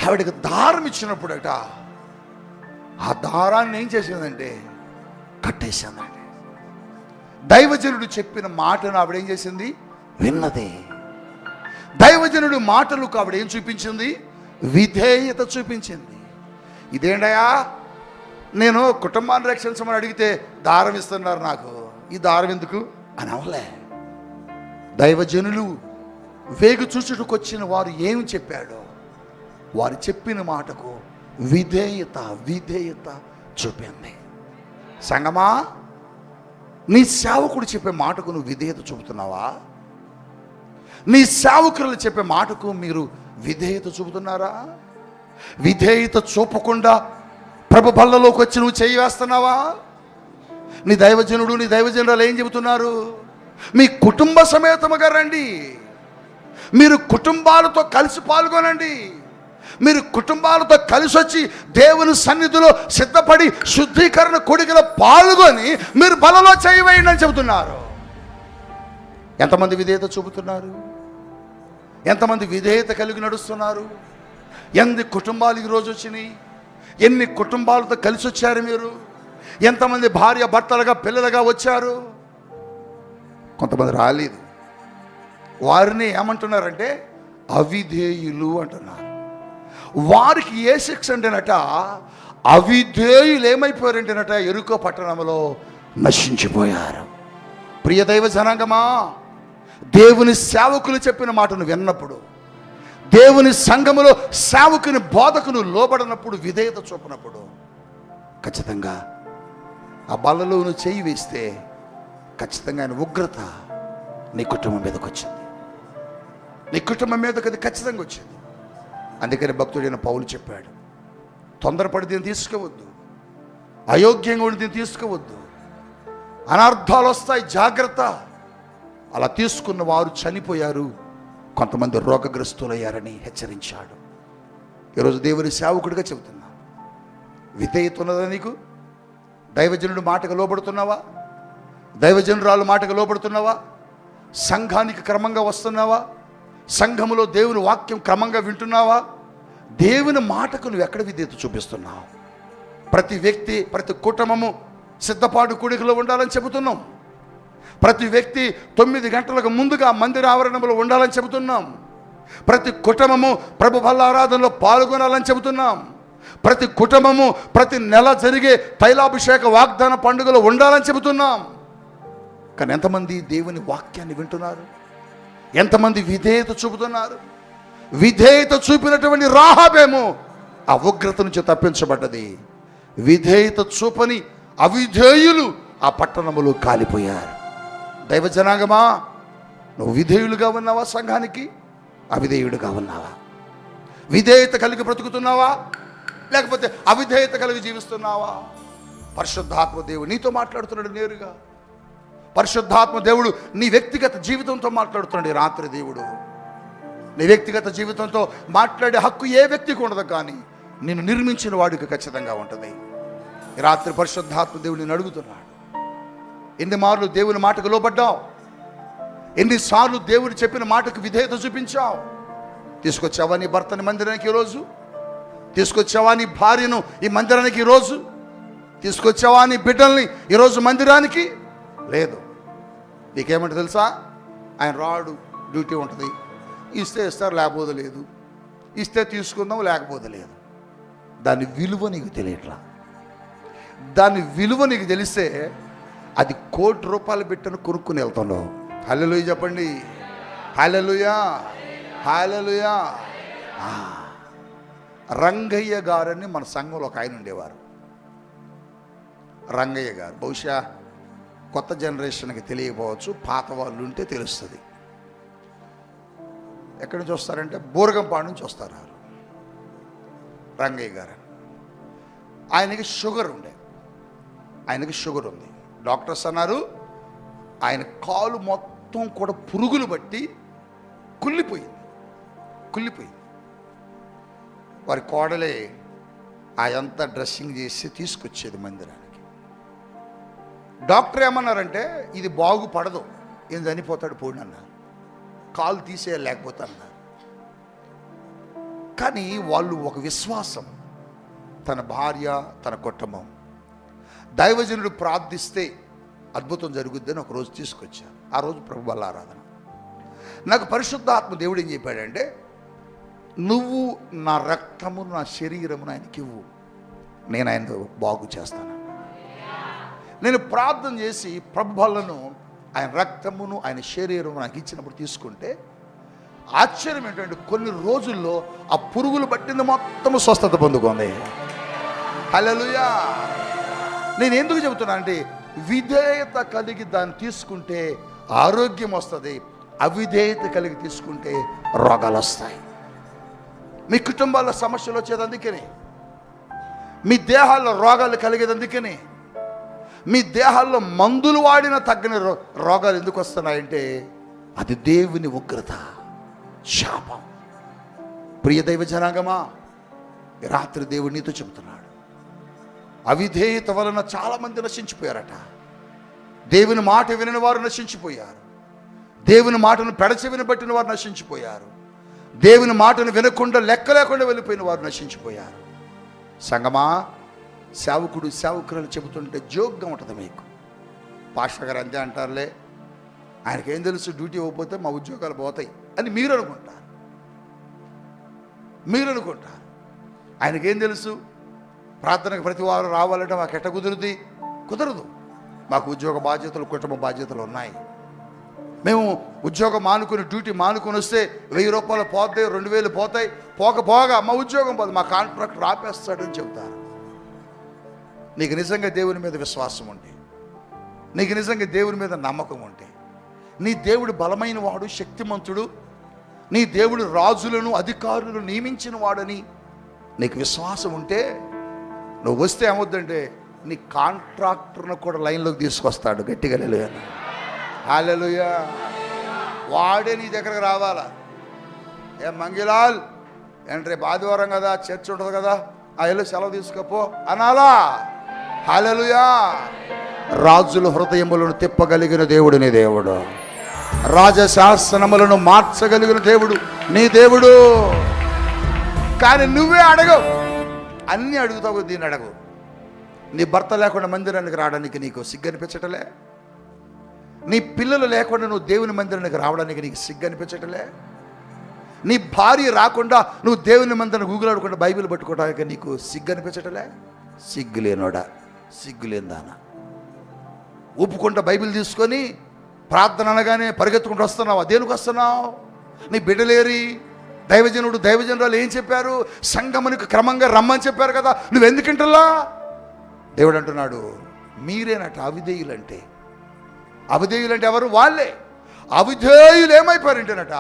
ఆవిడకి దారం ఇచ్చినప్పుడట ఆ దారాన్ని ఏం చేసిందంటే కట్టేసిందండి. దైవజనుడు చెప్పిన మాటను ఆవిడ ఏం చేసింది? విన్నది. దైవజనుడు మాటలకు ఆవిడ ఏం చూపించింది? విధేయత చూపించింది. ఇదేంటయా, నేను కుటుంబాన్ని రక్షించమని అడిగితే దారం ఇస్తున్నారు నాకు, ఈ దారం ఎందుకు అని అవలే. దైవజనులు వేగు చూచుటకు వచ్చిన వారు ఏమి చెప్పాడో వారు చెప్పిన మాటకు విధేయత చూపింది. సంగమా, నీ సేవకుడు చెప్పే మాటకు నువ్వు విధేయత చూపుతున్నావా? నీ సేవకులు చెప్పే మాటకు మీరు విధేయత చూపుతున్నారా? విధేయత చూపకుండా ప్రభు బల్లలోకి వచ్చి నువ్వు చేయి వేస్తున్నావా? నీ దైవజనుడు నీ దైవజనురాలు ఏం చెబుతున్నారు? మీ కుటుంబ సమేతముగా రండి, మీరు కుటుంబాలతో కలిసి పాల్గొనండి, మీరు కుటుంబాలతో కలిసి వచ్చి దేవుని సన్నిధిలో సిద్ధపడి శుద్ధీకరణ కొడుకులో పాల్గొని మీరు బలలో చేయి వేయండి అని చెబుతున్నారు. ఎంతమంది విధేయత చూపుతున్నారు? ఎంతమంది విధేయత కలిగి నడుస్తున్నారు? ఎన్ని కుటుంబాలు ఈరోజు వచ్చినాయి? ఎన్ని కుటుంబాలతో కలిసి వచ్చారు మీరు? ఎంతమంది భార్య భర్తలుగా పిల్లలుగా వచ్చారు? కొంతమంది రాలేదు. వారిని ఏమంటున్నారంటే అవిధేయులు అంటున్నారు. వారికి ఏ శిక్ష అంటేనట, అవిధేయులు ఏమైపోయారంటేనట ఎరుకో పట్టణంలో నశించిపోయారు. ప్రియ దైవ జనాంగమా, దేవుని సేవకులు చెప్పిన మాటను విన్నప్పుడు, దేవుని సంఘములో సేవకుని బోధకును లోబడినప్పుడు, విధేయత చూపినప్పుడు ఖచ్చితంగా ఆ బలలో నువ్వు చేయి వేస్తే ఖచ్చితంగా ఆయన ఉగ్రత నీ కుటుంబం మీదకి వచ్చింది. నీ కుటుంబం మీదకి అది ఖచ్చితంగా వచ్చింది. అందుకని భక్తుడైన పౌలు చెప్పాడు, తొందరపడి దీన్ని తీసుకోవద్దు, అయోగ్యంగా ఉండి దీన్ని తీసుకోవద్దు, అనర్థాలు వస్తాయి, జాగ్రత్త. అలా తీసుకున్న వారు చనిపోయారు, కొంతమంది రోగగ్రస్తులయ్యారని హెచ్చరించాడు. ఈరోజు దేవుని సేవకుడిగా చెబుతున్నా, విధేయత ఉన్నదా నీకు? దైవజనుడు మాటకు లోబడుతున్నావా? దైవజనురాలు మాటకు లోబడుతున్నావా? సంఘానికి క్రమంగా వస్తున్నావా? సంఘములో దేవుని వాక్యం క్రమంగా వింటున్నావా? దేవుని మాటకు నువ్వు ఎక్కడ విధేయత చూపిస్తున్నావు? ప్రతి వ్యక్తి, ప్రతి కుటుంబము సిద్ధపాటు కూడికలో ఉండాలని చెబుతున్నాం. ప్రతి వ్యక్తి 9 గంటలకు ముందుగా మందిర ఆవరణంలో ఉండాలని చెబుతున్నాం. ప్రతి కుటుంబము ప్రభు బల్లారాధనలో పాల్గొనాలని చెబుతున్నాం. ప్రతి కుటుంబము ప్రతి నెల జరిగే తైలాభిషేక వాగ్దాన పండుగలో ఉండాలని చెబుతున్నాం. కానీ ఎంతమంది దేవుని వాక్యాన్ని వింటున్నారు? ఎంతమంది విధేయత చూపుతున్నారు? విధేయత చూపినటువంటి రాహాబేమో ఆ ఉగ్రత నుంచి తప్పించబడ్డది. విధేయత చూపని అవిధేయులు ఆ పట్టణములో కాలిపోయారు. దైవ జనాంగమా, నువ్వు విధేయులుగా ఉన్నావా? సంఘానికి అవిధేయుడుగా ఉన్నావా? విధేయత కలిగి బ్రతుకుతున్నావా, లేకపోతే అవిధేయత కలిగి జీవిస్తున్నావా? పరిశుద్ధాత్మ దేవుడు నీతో మాట్లాడుతున్నాడు నేరుగా. పరిశుద్ధాత్మ దేవుడు నీ వ్యక్తిగత జీవితంతో మాట్లాడుతున్నాడు. రాత్రి దేవుడు నీ వ్యక్తిగత జీవితంతో మాట్లాడే హక్కు ఏ వ్యక్తికి ఉండదు, కానీ నిన్ను నిర్మించిన వాడికి ఖచ్చితంగా ఉంటుంది. ఈ రాత్రి పరిశుద్ధాత్మ దేవుడు నిన్ను అడుగుతున్నాడు, ఎన్ని మార్లు దేవుని మాటకు లోబడ్డావు? ఎన్నిసార్లు దేవుడు చెప్పిన మాటకు విధేయత చూపించావు? తీసుకొచ్చావా నీ భర్తని మందిరానికి ఈరోజు? తీసుకొచ్చావా నీ భార్యను ఈ మందిరానికి ఈరోజు? తీసుకొచ్చావా నీ బిడ్డల్ని ఈరోజు మందిరానికి? లేదు. నీకేమంటే తెలుసా, ఆయన రాడు, డ్యూటీ ఉంటుంది, ఇస్తే ఇస్తారు, లేకపోతే లేదు, ఇస్తే తీసుకుందాం, లేకపోతే లేదు. దాని విలువ నీకు తెలియట్లా. దాని విలువ నీకు తెలిస్తే అది ₹1,00,00,000 పెట్టను కొనుక్కుని వెళ్తున్నావు. హల్లెలూయా చెప్పండి, హల్లెలూయా, హల్లెలూయా. రంగయ్య గారని మన సంఘంలో ఒక ఆయన ఉండేవారు. రంగయ్య గారు బహుశా కొత్త జనరేషన్కి తెలియకపోవచ్చు, పాత వాళ్ళు ఉంటే తెలుస్తుంది. ఎక్కడి నుంచి వస్తారంటే బూరగంపాడు నుంచి వస్తారు వారు. రంగయ్య గారు, ఆయనకి షుగర్ ఉండే, ఆయనకి షుగర్ ఉంది. డాక్టర్స్ అన్నారు ఆయన కాలు మొత్తం కూడా పురుగులు బట్టి కుళ్ళిపోయింది. వారి కోడలే అదంతా డ్రెస్సింగ్ చేసి తీసుకొచ్చేది మందిరానికి. డాక్టర్ ఏమన్నారంటే ఇది బాగుపడదు, ఏం చనిపోతాడు పోయిన అన్నారు. కాలు తీసేయలేకపోతే అన్నారు. కానీ వాళ్ళు ఒక విశ్వాసం, తన భార్య, తన కుటుంబం, దైవజనుడు ప్రార్థిస్తే అద్భుతం జరుగుద్దని ఒకరోజు తీసుకొచ్చారు. ఆ రోజు ప్రభు బల్లారాధన. నాకు పరిశుద్ధాత్మ దేవుడు ఏం చెప్పాడంటే, నువ్వు నా రక్తము, నా శరీరమును ఆయనకి ఇవ్వు, నేను ఆయన బాగు చేస్తాను. నేను ప్రార్థన చేసి ప్రభు బల్లను, ఆయన రక్తమును, ఆయన శరీరము నాకు ఇచ్చినప్పుడు తీసుకుంటే ఆశ్చర్యం ఏంటంటే కొన్ని రోజుల్లో ఆ పురుగులు పట్టింది మొత్తం స్వస్థత పొందుకుంది. హల్లెలూయా. నేను ఎందుకు చెబుతున్నా అంటే, విధేయత కలిగి దాన్ని తీసుకుంటే ఆరోగ్యం వస్తుంది, అవిధేయత కలిగి తీసుకుంటే రోగాలు వస్తాయి. మీ కుటుంబాల్లో సమస్యలు వచ్చేది అందుకనే, మీ దేహాల్లో రోగాలు కలిగేది అందుకనే, మీ దేహాల్లో మందులు వాడిన తగ్గని రోగాలు ఎందుకు వస్తున్నాయంటే అది దేవుని ఉగ్రత, శాపం. ప్రియ దైవ జనాంగమా, రాత్రి దేవుడు నీతో చెబుతున్నాడు, అవిధేయత వలన చాలామంది నశించిపోయారట. దేవుని మాట వినని వారు నశించిపోయారు. దేవుని మాటను పెడచెవిని బట్టిన వారు నశించిపోయారు. దేవుని మాటను వినకుండా లెక్క లేకుండా వెళ్ళిపోయిన వారు నశించిపోయారు. సంగమా, సేవకుడు సేవకులను చెబుతుంటే జోక్గా ఉంటుంది మీకు. పాస్టర్ గారు అంతే అంటారులే, ఆయనకేం తెలుసు, డ్యూటీ ఇవ్వకపోతే మా ఉద్యోగాలు పోతాయి అని మీరు అనుకుంటారు. ఆయనకేం తెలుసు, ప్రార్థనకు ప్రతి వారం రావాలంటే మాకు ఎట్ట కుదరదు. మాకు ఉద్యోగ బాధ్యతలు, కుటుంబ బాధ్యతలు ఉన్నాయి. మేము ఉద్యోగం మానుకుని, డ్యూటీ మానుకుని వస్తే ₹1000 పోతాయి, 2000 పోతాయి, పోగా మా ఉద్యోగం పోదు, మా కాంట్రాక్ట్ రాపేస్తాడని చెబుతారు. నీకు నిజంగా దేవుని మీద విశ్వాసం ఉంటే, నీకు నిజంగా దేవుని మీద నమ్మకం ఉంటే, నీ దేవుడు బలమైన వాడు, శక్తిమంతుడు, నీ దేవుడు రాజులను, అధికారులను నియమించిన వాడని నీకు విశ్వాసం ఉంటే, నువ్వు వస్తే ఏమవుద్దంటే నీ కాంట్రాక్టర్ను కూడా లైన్లోకి తీసుకొస్తాడు. గట్టిగా హల్లెలూయా. హల్లెలూయా. వాడే నీ దగ్గరకు రావాలా. ఏ మంగిలాల్ ఏంటి రేపు ఆదివారం కదా, చర్చ్ ఉంటుంది కదా, ఆ ఇల్లు సెలవు తీసుకపో అనాలా? హల్లెలూయా. రాజుల హృదయములను తిప్పగలిగిన దేవుడు నీ దేవుడు. రాజశాసనములను మార్చగలిగిన దేవుడు నీ దేవుడు. కానీ నువ్వే అడగవు, అన్నీ అడుగుతావు, దీన్ని అడగవు. నీ భర్త లేకుండా మందిరానికి రావడానికి నీకు సిగ్గు అనిపించటలే? నీ పిల్లలు లేకుండా నువ్వు దేవుని మందిరానికి రావడానికి నీకు సిగ్గు అనిపించటలే? నీ భార్య రాకుండా నువ్వు దేవుని మందిరాన్ని గూగులాడకుండా బైబిల్ పట్టుకోవడానికి నీకు సిగ్గు అనిపించటలే? సిగ్గులేనోడా, సిగ్గులేందానా. ఊపుకుంటా బైబిల్ తీసుకొని ప్రార్థన అనగానే పరిగెత్తుకుంటూ వస్తున్నావు. దేనికి వస్తున్నావు? నీ బిడ్డలేరి దైవజనురాలు ఏం చెప్పారు? సంగమునికి క్రమంగా రమ్మని చెప్పారు కదా, నువ్వెందుకంటలా? దేవుడు అంటున్నాడు, మీరేనట అవిధేయులంటే. అవిధేయులంటే ఎవరు? వాళ్ళే. అవిధేయులు ఏమైపోయారంటేనట,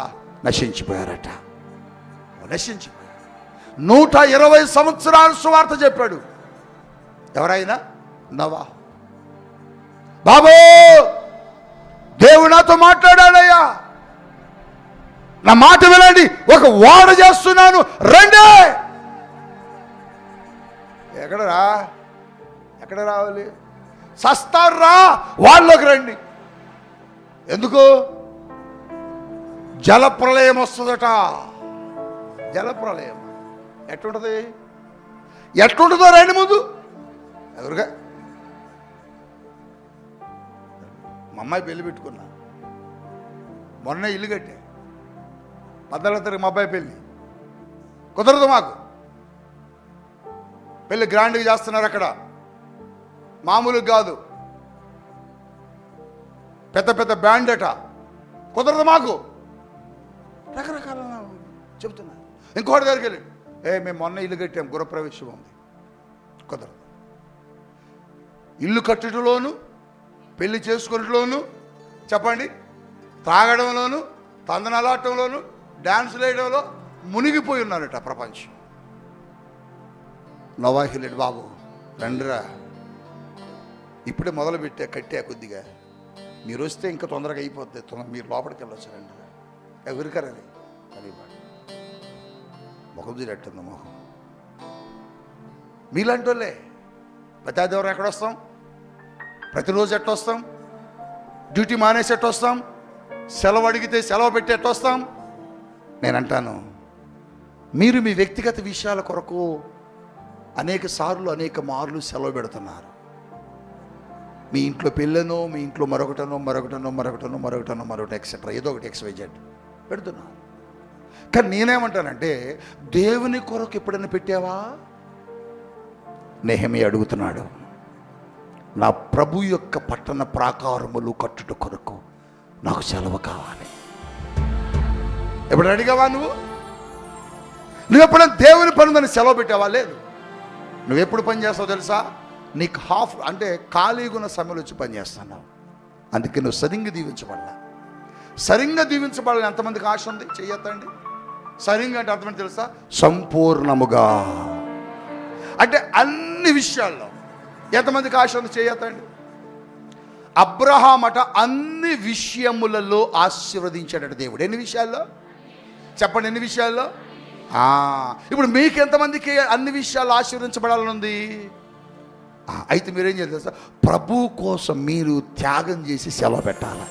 నశించిపోయారట. నశించిపోయారు. 120 సంవత్సరాలు సువార్త చెప్పాడు. ఎవరైనా? నోవహు. బాబు, దేవుడు నాతో మాట్లాడాడయ్యా, నా మాట వినండి, ఒక ఓడ చేస్తున్నాను, రండి. ఎక్కడరా? ఎక్కడ రావాలి? సస్తారా, వాళ్ళకి రండి. ఎందుకు? జలప్రలయం వస్తుందట. జలప్రలయం ఎట్లుంటుంది? ఎట్లుంటుందో రండి ముందు. ఎవరుగా? మా అమ్మాయి పెళ్లి పెట్టుకున్నా, మొన్న ఇల్లు కట్టే, 14వ తారీఖు మా అబ్బాయి పెళ్ళి. కుదరదు మాకు. పెళ్ళి గ్రాండ్గా చేస్తున్నారు అక్కడ, మామూలుగా కాదు, పెద్ద పెద్ద బ్యాండ్ అట. కుదరదు మాకు. రకరకాల చెబుతున్నా. ఇంకోటి దగ్గరికి వెళ్ళి, మేము మొన్న ఇల్లు కట్టాం, గృహప్రవేశం ఉంది. కుదరదు. ఇల్లు కట్టడంలోను, పెళ్లి చేసుకునేలోను, చెప్పండి, తాగడంలోను, తందనలాటంలోను, డాన్సులు వేయడంలో మునిగిపోయి ఉన్నారట ప్రపంచం. నోవాహు బాబు రండిరా, ఇప్పుడే మొదలుపెట్టా, కట్టా కొద్దిగా, మీరు వస్తే ఇంకా తొందరగా అయిపోద్ది, మీరు లోపలికి వెళ్ళొచ్చు, రండిరా. ఎవరికరని అని ముఖం తీరట్టుంది. మొహం మీలాంటి వాళ్ళే. ప్రతి ఆదివారం ఎక్కడ వస్తాం? ప్రతిరోజు ఎట్ట వస్తాం? డ్యూటీ మానేసి ఎట్ట వస్తాం? సెలవు అడిగితే సెలవు పెట్టి ఎట్ట వస్తాం? నేను అంటాను, మీరు మీ వ్యక్తిగత విషయాల కొరకు అనేక సార్లు అనేక మార్లు సెలవు పెడుతున్నారు. మీ ఇంట్లో పెళ్ళనో, మీ ఇంట్లో మరొకటి ఎక్సెట్రా, ఏదో ఒకటి XYZ పెడుతున్నారు. కానీ నేనేమంటానంటే, దేవుని కొరకు ఎప్పుడైనా పెట్టావా? నెహెమీయా అడుగుతున్నాడు, నా ప్రభు యొక్క పట్టణ ప్రాకారములు కట్టుట కొరకు నాకు సెలవు కావాలి. ఎప్పుడు అడిగావా? నువ్వు ఎప్పుడైనా దేవుని పని దాన్ని సెలవు పెట్టావా? లేదు. నువ్వెప్పుడు పని చేస్తావు తెలుసా? నీకు హాఫ్ అంటే ఖాళీగా ఉన్న సమయంలో వచ్చి పని చేస్తున్నావు. అందుకే నువ్వు సరిగ్గా దీవించబడాల. సరిగ్గా దీవించబడాలని ఎంతమందికి ఆశ ఉంది? చెయ్యొద్దండి. సరిగ్గా అంటే అర్థమంటే తెలుసా? సంపూర్ణముగా, అంటే అన్ని విషయాల్లో. ఎంతమందికి ఆశ ఉంది? చేయొద్దండి. అబ్రహాం అట అన్ని విషయములలో ఆశీర్వదించాడట దేవుడు. ఎన్ని విషయాల్లో? చెప్పండి, ఎన్ని విషయాల్లో? ఇప్పుడు మీకు ఎంతమందికి అన్ని విషయాలు ఆశీర్వదించబడాలని ఉంది? అయితే మీరేం చేయాలి తెలుసా? ప్రభు కోసం మీరు త్యాగం చేసి సెలవు పెట్టాలి.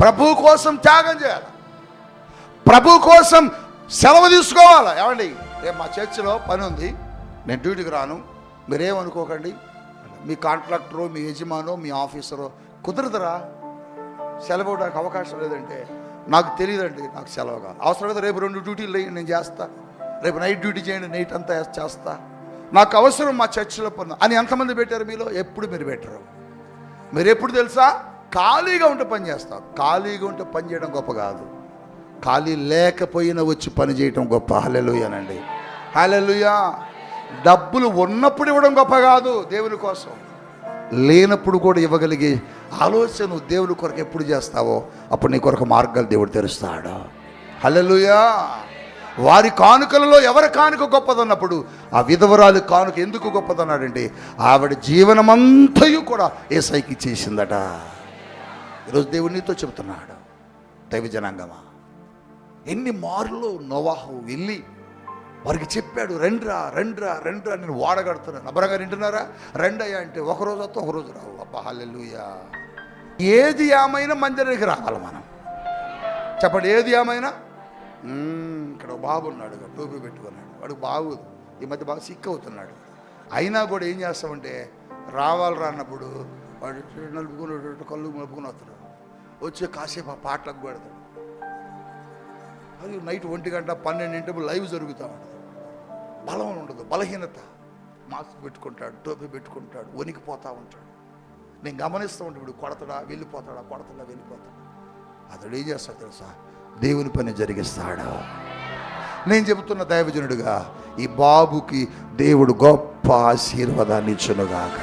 ప్రభు కోసం త్యాగం చేయాలి. ప్రభు కోసం సెలవు తీసుకోవాలి. ఏమండి, రేపు మా చర్చిలో పని ఉంది, నేను డ్యూటీకి రాను, మీరేమనుకోకండి. మీ కాంట్రాక్టరో, మీ యజమానో, మీ ఆఫీసరో కుదరదురా, సెలవు ఇవ్వడానికి అవకాశం లేదంటే, నాకు తెలియదండి, నాకు సెలవు కాదు. అవసరం కదా, రేపు 2 డ్యూటీలు నేను చేస్తా, రేపు నైట్ డ్యూటీ చేయండి, నైట్ అంతా చేస్తా, నాకు అవసరం మా చర్చిలో పని అని ఎంతమంది పెట్టారు మీలో? ఎప్పుడు మీరు పెట్టరు. మీరు ఎప్పుడు తెలుసా? ఖాళీగా ఉంటే పని చేస్తాం. ఖాళీగా ఉంటే పని చేయడం గొప్ప కాదు, ఖాళీ లేకపోయినా వచ్చి పని చేయడం గొప్ప. హల్లెలూయానండి, హల్లెలూయా. డబ్బులు ఉన్నప్పుడు ఇవ్వడం గొప్ప కాదు దేవుని కోసం, లేనప్పుడు కూడా ఇవ్వగలిగే ఆలోచన నువ్వు దేవుని కొరకు ఎప్పుడు చేస్తావో అప్పుడు నీ కొరకు మార్గాలు దేవుడు తెరుస్తాడు. హల్లెలూయా. వారి కానుకలలో ఎవరి కానుక గొప్పదన్నప్పుడు ఆ విధవరాలు కానుక ఎందుకు గొప్పదన్నాడంటే, ఆవిడ జీవనమంతయు కూడా యేసయ్యకి చేసిందట. ఈరోజు దేవుడు నీతో చెబుతున్నాడు, దైవ జనాంగమా, ఎన్ని మార్లు నోవాహు వెళ్ళి వారికి చెప్పాడు, రండ్రా రండ్రా రండ్రా, నేను వాడగడుతున్నాను. అబ్రహం గారు వింటున్నారా? రండయ్యా అంటే ఒకరోజు వస్తే ఒకరోజు రావు. అబ్బా హల్లెలూయా. ఏది ఏమైనా మందిరానికి రావాలి మనం. చెప్పండి, ఏది ఏమైనా. ఇక్కడ బాబు ఉన్నాడు, టోపీ పెట్టుకున్నాడు, వాడు బాగోదు, ఈ మధ్య బాగా సిక్ అవుతున్నాడు. అయినా కూడా ఏం చేస్తామంటే రావాలి అన్నప్పుడు వాడు నలుపుకుని కళ్ళు నలుపుకుని వస్తాడు, వచ్చి కాసేపు ఆ పాటలకు పెడతాడు. అది నైట్ 1 గంట 12 లైవ్ జరుగుతూ ఉంటుంది. బలం ఉండదు, బలహీనత. మాస్క్ పెట్టుకుంటాడు, టోపీ పెట్టుకుంటాడు, వణికిపోతూ ఉంటాడు. నేను గమనిస్తూ ఉంటాడు, ఇప్పుడు కొడతాడా వెళ్ళిపోతాడా, కొడతాడా వెళ్ళిపోతాడా. అతడు ఏం చేస్తాడు తెలుసా? దేవుని పని జరిగిస్తాడు. నేను చెబుతున్న దైవజనుడిగా ఈ బాబుకి దేవుడు గొప్ప ఆశీర్వాదాన్ని ఇచ్చునుగాక.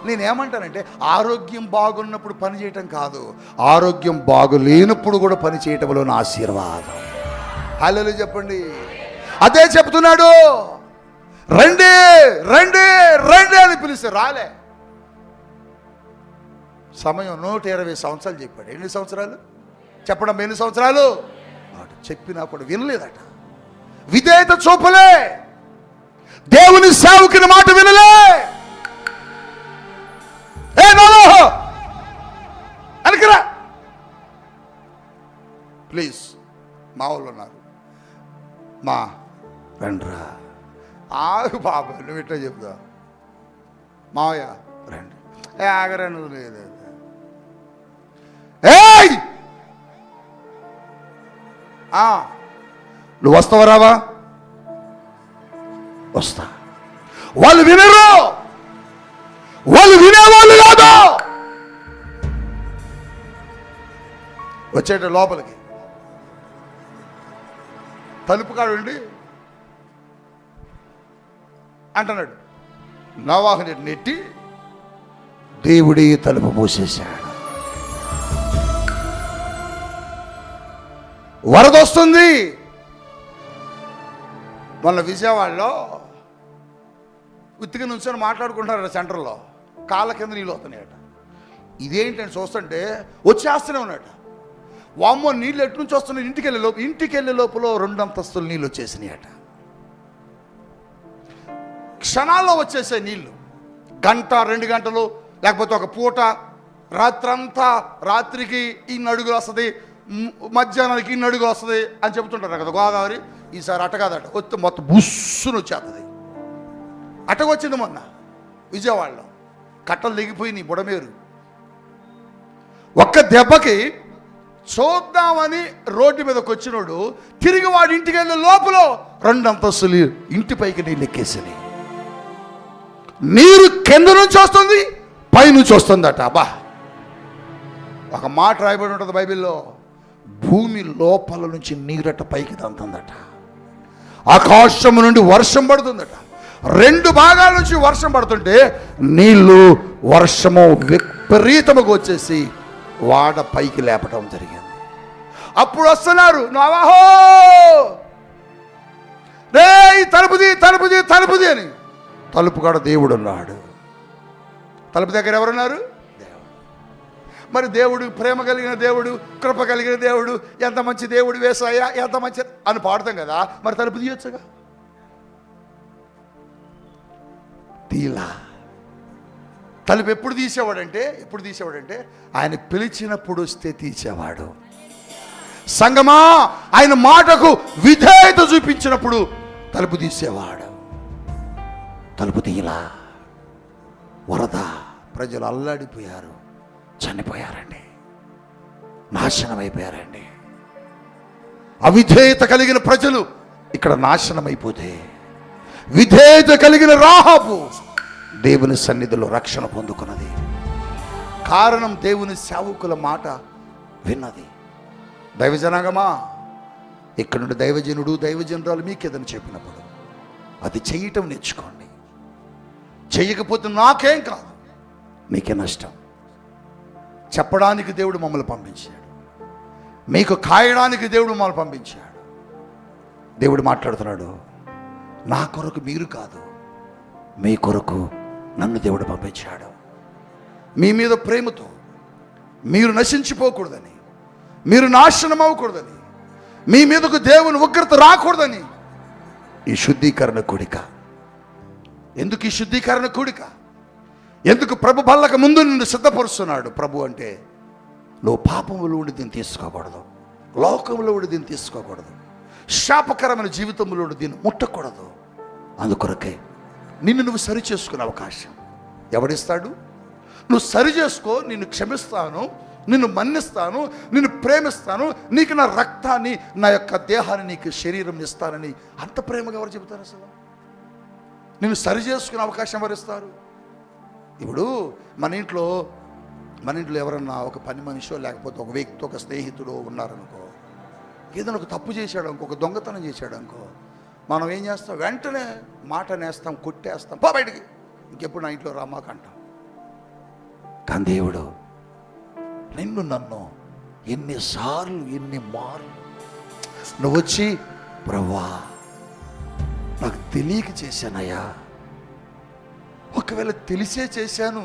నేనేమంటానంటే ఆరోగ్యం బాగున్నప్పుడు పని చేయటం కాదు, ఆరోగ్యం బాగులేనప్పుడు కూడా పని చేయటంలో నా ఆశీర్వాదం. హల్లెలూయా చెప్పండి. అదే చెప్తున్నాడు, రండి రండి రండి అని పిలిస్తే రాలే. సమయం 120 సంవత్సరాలు చెప్పాడు. ఎన్ని సంవత్సరాలు చెప్పడం? ఎన్ని సంవత్సరాలు? వాడు చెప్పినా కూడా వినలేదట. విధేయత చూపలే, దేవుని సేవకుని మాట వినలే. అనకరా ప్లీజ్, మా వాళ్ళు ఉన్నారు, మా రండ్రా. ఆగు బాబా, నువ్వు ఇట్లా చెప్తా. మావయ్య రండి. ఆగరా నువ్వు. లేదు, నువ్వు వస్తావా రావా? వస్తా. వాళ్ళు వినరు, వాళ్ళు వినేవాళ్ళు కాదు. వచ్చేట లోపలికి తలుపు కాడు ఉండి అంటున్నాడు, నోవాహుని నెట్టి దేవుడి తలుపు మూసేశాడు. వరద వస్తుంది. మొన్న విజయవాడలో ఉత్తిగా నుంచొని మాట్లాడుకుంటారు సెంటర్లో, కాళ్ళ కింద నీళ్ళు వస్తున్నాయట. ఇదేంటని చూస్తుంటే వచ్చేస్తూనే ఉన్నాయట. వామ్మో, నీళ్ళు ఎటు నుంచి వస్తున్నాయి? ఇంటికి వెళ్ళే లోపల 2 అంతస్తులు నీళ్ళు వచ్చేసినాయట. క్షణాల్లో వచ్చేసాయి నీళ్ళు. గంట 2 గంటలు, లేకపోతే ఒక పూట, రాత్రంతా, రాత్రికి ఇన్ని అడుగులు వస్తుంది, మధ్యాహ్నానికి ఇన్ని అడుగులు వస్తుంది అని చెబుతుంటారు కదా గోదావరి. ఈసారి అట కాదట, వస్తే మొత్తం బుస్సును వచ్చేస్తుంది. అటకొచ్చింది మొన్న విజయవాడలో. కట్టలు దిగిపోయినాయి బుడమేరు. ఒక్క దెబ్బకి చూద్దామని రోడ్డు మీదకి వచ్చినోడు తిరిగి వాడి ఇంటికి వెళ్ళే లోపల 2 అంతస్తులు ఇంటిపైకి నీళ్ళు ఎక్కేసినాయి. నీరు కింద నుంచి వస్తుంది, పైనుంచి వస్తుందట. అబ్బా, ఒక మాట రాయబడి ఉంటుంది బైబిల్లో, భూమి లోపల నుంచి నీరట పైకి దంతుందట. ఆకాశము నుండి వర్షం పడుతుందట. 2 భాగాల నుంచి వర్షం పడుతుంటే నీళ్లు వర్షము విపరీతముగా వచ్చేసి వాడ పైకి లేపటం జరిగింది. అప్పుడు వస్తున్నారు, నోవాహో రే తలుపుది తలుపుది తలుపుది అని. తలుపు కాడ దేవుడు ఉన్నాడు. తలుపు దగ్గర ఎవరున్నారు? దేవుడు. మరి దేవుడు ప్రేమ కలిగిన దేవుడు, కృప కలిగిన దేవుడు, ఎంత మంచి దేవుడు వేసాయా, ఎంత మంచి అని పాడతాం కదా. మరి తలుపు తీయొచ్చుగా. తీలా. తలుపు ఎప్పుడు తీసేవాడంటే ఆయన పిలిచినప్పుడు వస్తే తీసేవాడు. సంగమా, ఆయన మాటకు విధేయత చూపించినప్పుడు తలుపు తీసేవాడు. తలుపు తీయలా. వరద, ప్రజలు అల్లాడిపోయారు, చనిపోయారండి, నాశనం అయిపోయారండి. అవిధేయత కలిగిన ప్రజలు ఇక్కడ నాశనం అయిపోతే, విధేయత కలిగిన రాహాబు దేవుని సన్నిధిలో రక్షణ పొందుకున్నది. కారణం దేవుని సేవకుల మాట విన్నది. దైవజనాగమా, ఇక్కడ నుండి దైవజనుడు దైవజనురాలు మీకు ఏదైనా చెప్పినప్పుడు అది చేయటం నేర్చుకోండి. చేయకపోతే నాకేం కాదు, మీకే నష్టం. చెప్పడానికి దేవుడు మమ్మల్ని పంపించాడు, మీకు కాయడానికి దేవుడు మమ్మల్ని పంపించాడు. దేవుడు మాట్లాడుతున్నాడు, నా కొరకు మీరు కాదు, మీ కొరకు నన్ను దేవుడు పంపించాడు. మీ మీద ప్రేమతో, మీరు నశించిపోకూడదని, మీరు నాశనం అవ్వకూడదని, మీ మీదకు దేవుని ఉగ్రత రాకూడదని ఈ శుద్ధీకరణ కూడిక. ఎందుకు ఈ శుద్ధీకరణ కూడిక? ఎందుకు ప్రభు బల్లక ముందు నిన్ను సిద్ధపరుస్తున్నాడు? ప్రభు అంటే నువ్వు పాపములో ఉండి దీన్ని తీసుకోకూడదు, లోకంలో ఉండి దీన్ని తీసుకోకూడదు, శాపకరమైన జీవితంలో ఉండి దీన్ని ముట్టకూడదు. అందుకొరకే నిన్ను నువ్వు సరి చేసుకునే అవకాశం ఎవడిస్తాడు? నువ్వు సరి చేసుకో, నిన్ను క్షమిస్తాను, నిన్ను మన్నిస్తాను, నిన్ను ప్రేమిస్తాను, నీకు నా రక్తాన్ని, నా యొక్క దేహాన్ని, నీకు శరీరం ఇస్తానని అంత ప్రేమగా ఎవరు చెబుతారు? అసలు నిన్ను సరి చేసుకునే అవకాశం ఎవరిస్తారు? ఇప్పుడు మన ఇంట్లో ఎవరన్నా ఒక పని మనిషో లేకపోతే ఒక వ్యక్తి, ఒక స్నేహితుడు ఉన్నారనుకో, ఏదైనా ఒక తప్పు చేశాడు అనుకో, ఒక దొంగతనం చేశాడు అనుకో, మనం ఏం చేస్తాం? వెంటనే మాట నేస్తాం, కొట్టేస్తాం, పో బయటికి, ఇంకెప్పుడు నా ఇంట్లో రామాక అంటాం. కానీ దేవుడు నిన్ను నన్ను ఎన్నిసార్లు, ఎన్ని మార్లు నువ్వు వచ్చి, ప్రభువా నాకు తెలియక చేశానయ్యా, ఒకవేళ తెలిసే చేశాను,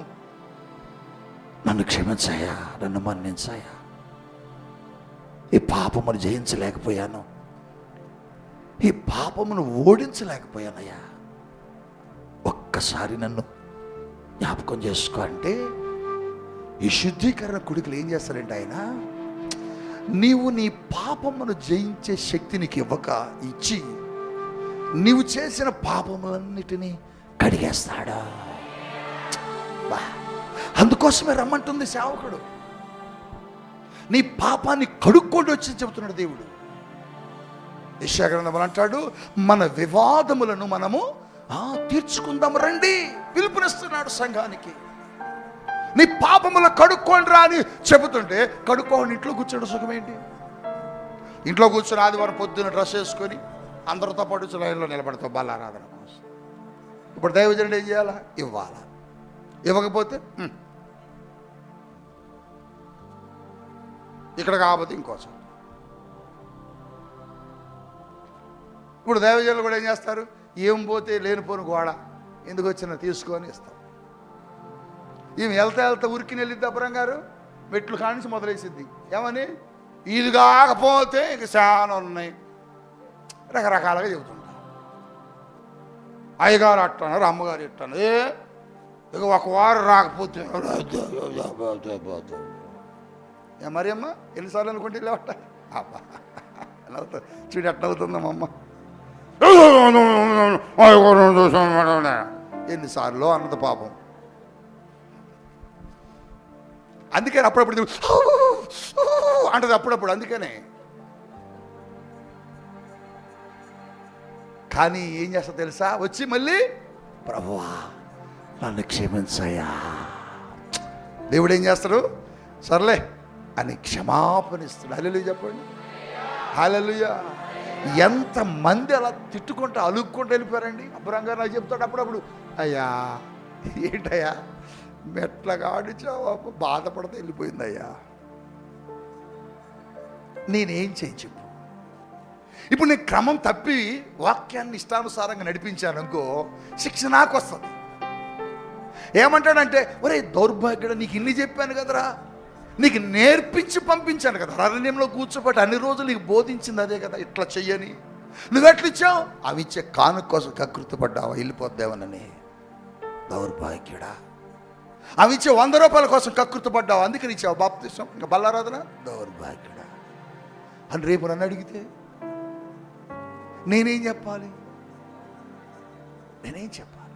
నన్ను క్షమించాయా, నన్ను మన్నించాయా, ఈ పాపమును జయించలేకపోయాను, ఈ పాపమును ఓడించలేకపోయానయ్యా, ఒక్కసారి నన్ను జ్ఞాపకం చేసుకో అంటే ఈ శుద్ధీకరణ కొడుకులు ఏం చేస్తారంటే, ఆయన నీవు నీ పాపమును జయించే శక్తి నీకు ఇచ్చి నీవు చేసిన పాపములన్నిటినీ కడిగేస్తాడా. అందుకోసమే రమ్మంటుంది సేవకుడు. నీ పాపాన్ని కడుక్కొని వచ్చి చెబుతున్నాడు దేవుడు. యెషయా గ్రంథంలో అంటాడు, మన వివాదములను మనము తీర్చుకుందాం రండి, పిలుపునిస్తున్నాడు సంఘానికి. నీ పాపములు కడుక్కోండి రా అని చెబుతుంటే, కడుక్కోని ఇంట్లో కూర్చోడం సుఖమేంటి? ఇంట్లో కూర్చొని ఆదివారం పొద్దున్న డ్రెస్ వేసుకొని అందరితో పాటు లైన్లో నిలబడతావు బలారాధన కోసం. ఇప్పుడు దైవజనుడు ఏం చేయాలా? ఇవ్వాలా. ఇవ్వకపోతే ఇక్కడ కాకపోతే ఇంకోసం. ఇప్పుడు దైవజనులు కూడా ఏం చేస్తారు? ఏం పోతే లేనిపోని గోడ ఎందుకు వచ్చినా తీసుకొని ఇస్తాం. ఈమె వెళ్తా ఉరికి వెళ్ళిద్ది అబ్బరం గారు, మెట్లు కానించి మొదలేసిద్ది. ఏమని? ఇది కాకపోతే ఇంక చాలా ఉన్నాయి, రకరకాలుగా చెబుతుంటారు. అయ్యగారు అట్టన్నారు, అమ్మగారు ఇట్టాను, ఇక ఒక వారం రాకపోతే మరి అమ్మ ఎన్నిసార్లు అనుకుంటే లేవట అబ్బా ఎలా అవుతుంది చూడు, ఎట్లా అవుతుందమ్మా అమ్మ. ఎన్నిసార్లు అన్నది పాపం. అందుకని అప్పుడప్పుడు అంటది, అప్పుడప్పుడు. అందుకనే కానీ ఏం చేస్తా తెలుసా? వచ్చి మళ్ళీ, ప్రభువా నన్ను క్షమించయ్యా. దేవుడు ఏం చేస్తాడు? సర్లే అని క్షమాపణ ఇస్తాడు. హల్లెలూయా చెప్పండి, హల్లెలూయా. ఎంతమంది అలా తిట్టుకుంటూ అలుక్కుంటూ వెళ్ళిపోయారండి. అబ్బరంగా నాకు చెప్తాడు అప్పుడప్పుడు, అయ్యా ఏంటయ్యా మెట్ల గాడిచావా, బాధపడితే వెళ్ళిపోయిందయ్యా. నేనేం చేయి చెప్పు. ఇప్పుడు నేను క్రమం తప్పి వాక్యాన్ని ఇష్టానుసారంగా నడిపించాను అనుకో, శిక్ష నాకు వస్తుంది. ఏమంటాడంటే, ఒరే దౌర్భాగ్యుడు, నీకు ఇన్ని చెప్పాను కదరా, నీకు నేర్పించి పంపించాను కదా, అరణ్యంలో కూర్చోబట్టి అన్ని రోజులు నీకు బోధించింది అదే కదా, ఇట్లా చెయ్యని. నువ్వెట్లు ఇచ్చావు? అవి ఇచ్చే కానుక కోసం కకృతపడ్డావా, వెళ్ళిపోద్దామనని. దౌర్భాగ్యుడా. అవి ఇచ్చే 100 రూపాయల కోసం కకృతపడ్డావు, అందుకని ఇచ్చావు బాప్తిసం, ఇంకా బల్లారాధన. దౌర్భాగ్యుడా అని రేపు నన్ను అడిగితే నేనేం చెప్పాలి? నేనేం చెప్పాలి?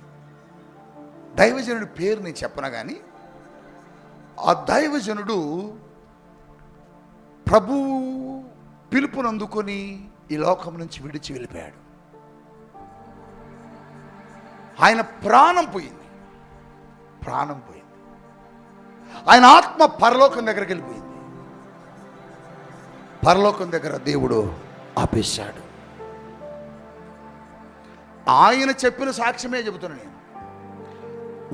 దైవజనుడి పేరు నేను చెప్పనా కానీ, ఆ దైవజనుడు ప్రభు పిలుపునందుకొని ఈ లోకం నుంచి విడిచి వెళ్ళిపోయాడు. ఆయన ప్రాణం పోయింది, ప్రాణం పోయింది. ఆయన ఆత్మ పరలోకం దగ్గరికి వెళ్ళిపోయింది. పరలోకం దగ్గర దేవుడు ఆపేశాడు. ఆయన చెప్పిన సాక్ష్యమే చెబుతున్నా నేను.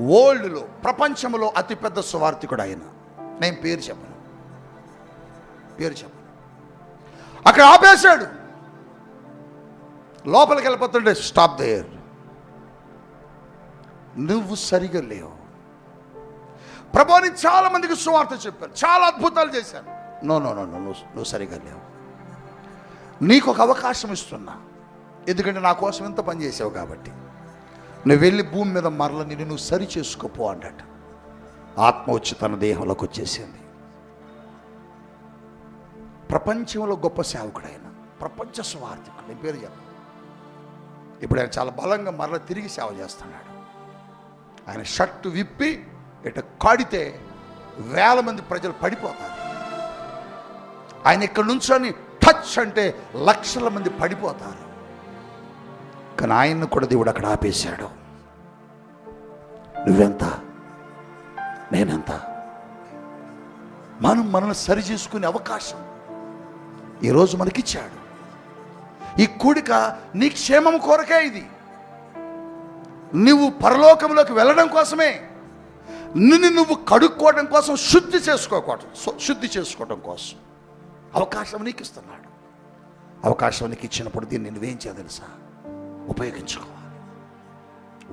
వరల్డ్లో, ప్రపంచంలో అతిపెద్ద సువార్థికుడు ఆయన. నేను పేరు చెప్పను. అక్కడ ఆపేశాడు. లోపలికి వెళ్ళిపోతుంటే, స్టాప్ దేర్, నువ్వు సరిగా లేవు. ప్రభువుని చాలా మందికి సువార్త చెప్పాను, చాలా అద్భుతాలు చేశాను, నువ్వు సరిగా లేవు. నీకు ఒక అవకాశం ఇస్తున్నా, ఎందుకంటే నా కోసం ఎంత పని చేసావు కాబట్టి. నువ్వు వెళ్ళి భూమి మీద మరల నువ్వు సరి చేసుకోపో అన్నట్టు. ఆత్మ వచ్చి తన దేహంలోకి వచ్చేసింది. ప్రపంచంలో గొప్ప సేవకుడైన ప్రపంచ స్వార్థికుడు, నీ పేరు చెప్పు. ఇప్పుడు ఆయన చాలా బలంగా మరల తిరిగి సేవ చేస్తున్నాడు. ఆయన షర్టు విప్పి ఇట కాడితే వేల మంది ప్రజలు పడిపోతారు. ఆయన ఇక్కడ నుంచొని టచ్ అంటే లక్షల మంది పడిపోతారు. కానీ ఆయన్ని కూడా దేవుడు అక్కడ ఆపేశాడు. నువ్వెంత, నేనెంత? మనల్ని సరి చేసుకునే అవకాశం ఈరోజు మనకిచ్చాడు. ఈ కూడిక నీ క్షేమం కొరకే. ఇది నువ్వు పరలోకంలోకి వెళ్ళడం కోసమే. నువ్వు కడుక్కోవడం కోసం, శుద్ధి చేసుకోవడం కోసం అవకాశం నీకు ఇస్తున్నాడు. అవకాశం నీకు ఇచ్చినప్పుడు దీన్ని నువ్వేం చేయాలి తెలుసా? ఉపయోగించుకోవాలి,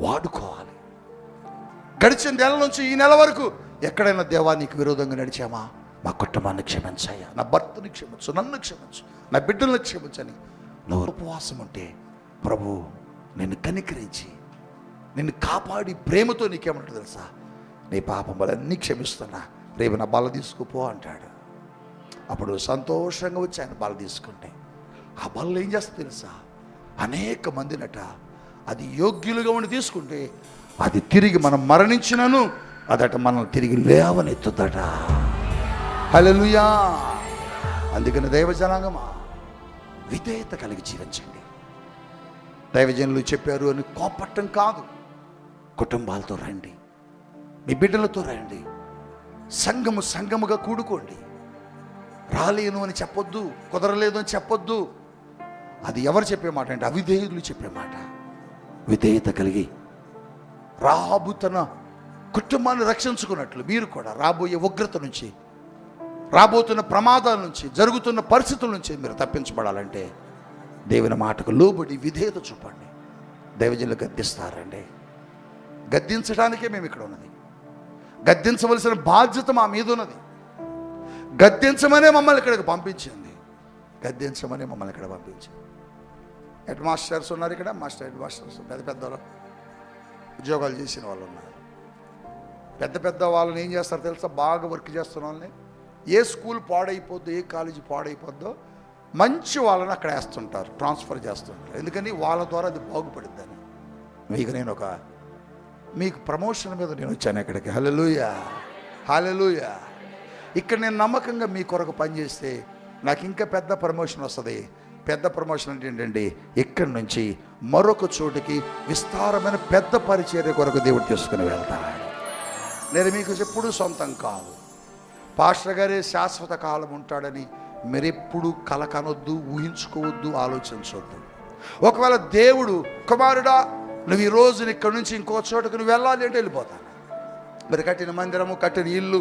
వాడుకోవాలి. గడిచిన నెల నుంచి ఈ నెల వరకు ఎక్కడైనా దేవా నీకు విరోధంగా నడిచామా? మా కుటుంబాన్ని క్షమించాయా, నా భర్తని క్షమించు, నన్ను క్షమించు, నా బిడ్డలను క్షమించని నువ్వు ఉపవాసం ఉంటే ప్రభు నిన్ను కనికరించి నిన్ను కాపాడి ప్రేమతో నీకేమంటాడు తెలుసా? నీ పాపం వలన్నీ క్షమిస్తున్నా, రేపు నా బల తీసుకుపో అంటాడు. అప్పుడు సంతోషంగా వచ్చి ఆయన బల తీసుకుంటే ఆ బలలో ఏం చేస్తా తెలుసా? అనేక మందినట అది యోగ్యులుగా ఉండి తీసుకుంటే అది తిరిగి మనం మరణించినను అదట మనం తిరిగి లేవనెత్తుదట. హల్లెలూయా. అందుకని దైవజనాంగమా, విధేయత కలిగి జీవించండి. దైవజనులు చెప్పారు అని కోపట్టం కాదు. కుటుంబాలతో రండి, మీ బిడ్డలతో రండి, సంఘముగా కూడుకోండి. రాలేను అని చెప్పొద్దు, కుదరలేదు అని చెప్పొద్దు. అది ఎవరు చెప్పే మాట అంటే అవిధేయులు చెప్పే మాట. విధేయత కలిగి రాహాబు తన కుటుంబాన్ని రక్షించుకున్నట్లు మీరు కూడా రాబోయే ఉగ్రత నుంచి, రాబోతున్న ప్రమాదాల నుంచి, జరుగుతున్న పరిస్థితుల నుంచి మీరు తప్పించబడాలంటే దేవుని మాటకు లోబడి విధేయత చూపండి. దైవజనులు గద్దిస్తారండి. గద్దించడానికే మేము ఇక్కడ ఉన్నది. గద్దించవలసిన బాధ్యత మా మీద ఉన్నది. గద్దించమనే మమ్మల్ని ఇక్కడికి పంపించింది. గద్దించమనే మమ్మల్ని ఇక్కడ పంపించింది. హెడ్ మాస్టర్స్ ఉన్నారు ఇక్కడ, హెడ్ మాస్టర్స్ పెద్ద ఉద్యోగాలు చేసిన వాళ్ళు ఉన్నారు. పెద్ద వాళ్ళని ఏం చేస్తారు తెలుసా? బాగా వర్క్ చేస్తున్న వాళ్ళని, ఏ స్కూల్ పాడైపోద్దో, ఏ కాలేజీ పాడైపోద్దో మంచి వాళ్ళని అక్కడ వేస్తుంటారు, ట్రాన్స్ఫర్ చేస్తుంటారు. ఎందుకని వాళ్ళ ద్వారా అది బాగుపడుద్దని. మీకు ప్రమోషన్ మీద నేను వచ్చాను ఇక్కడికి. హల్లెలూయా, హల్లెలూయా. ఇక్కడ నేను నమ్మకంగా మీ కొరకు పనిచేస్తే నాకు ఇంకా పెద్ద ప్రమోషన్ వస్తుంది. పెద్ద ప్రమోషన్ అంటే ఏంటండి? ఇక్కడి నుంచి మరొక చోటికి విస్తారమైన పెద్ద పరిచర్య కొరకు దేవుడు తీసుకుని వెళ్తాడు. నేను మీకు ఎప్పుడు సొంతం కాదు. పాస్టర్ గారే శాశ్వత కాలం ఉంటాడని మీరెప్పుడు కలకనొద్దు, ఊహించుకోవద్దు, ఆలోచించవద్దు. ఒకవేళ దేవుడు కుమారుడా నువ్వు ఈ రోజున ఇక్కడి నుంచి ఇంకో చోటుకు నువ్వు వెళ్ళాలి అంటే వెళ్ళిపోతాను. మరి కట్టిన మందిరము, కట్టిన ఇల్లు,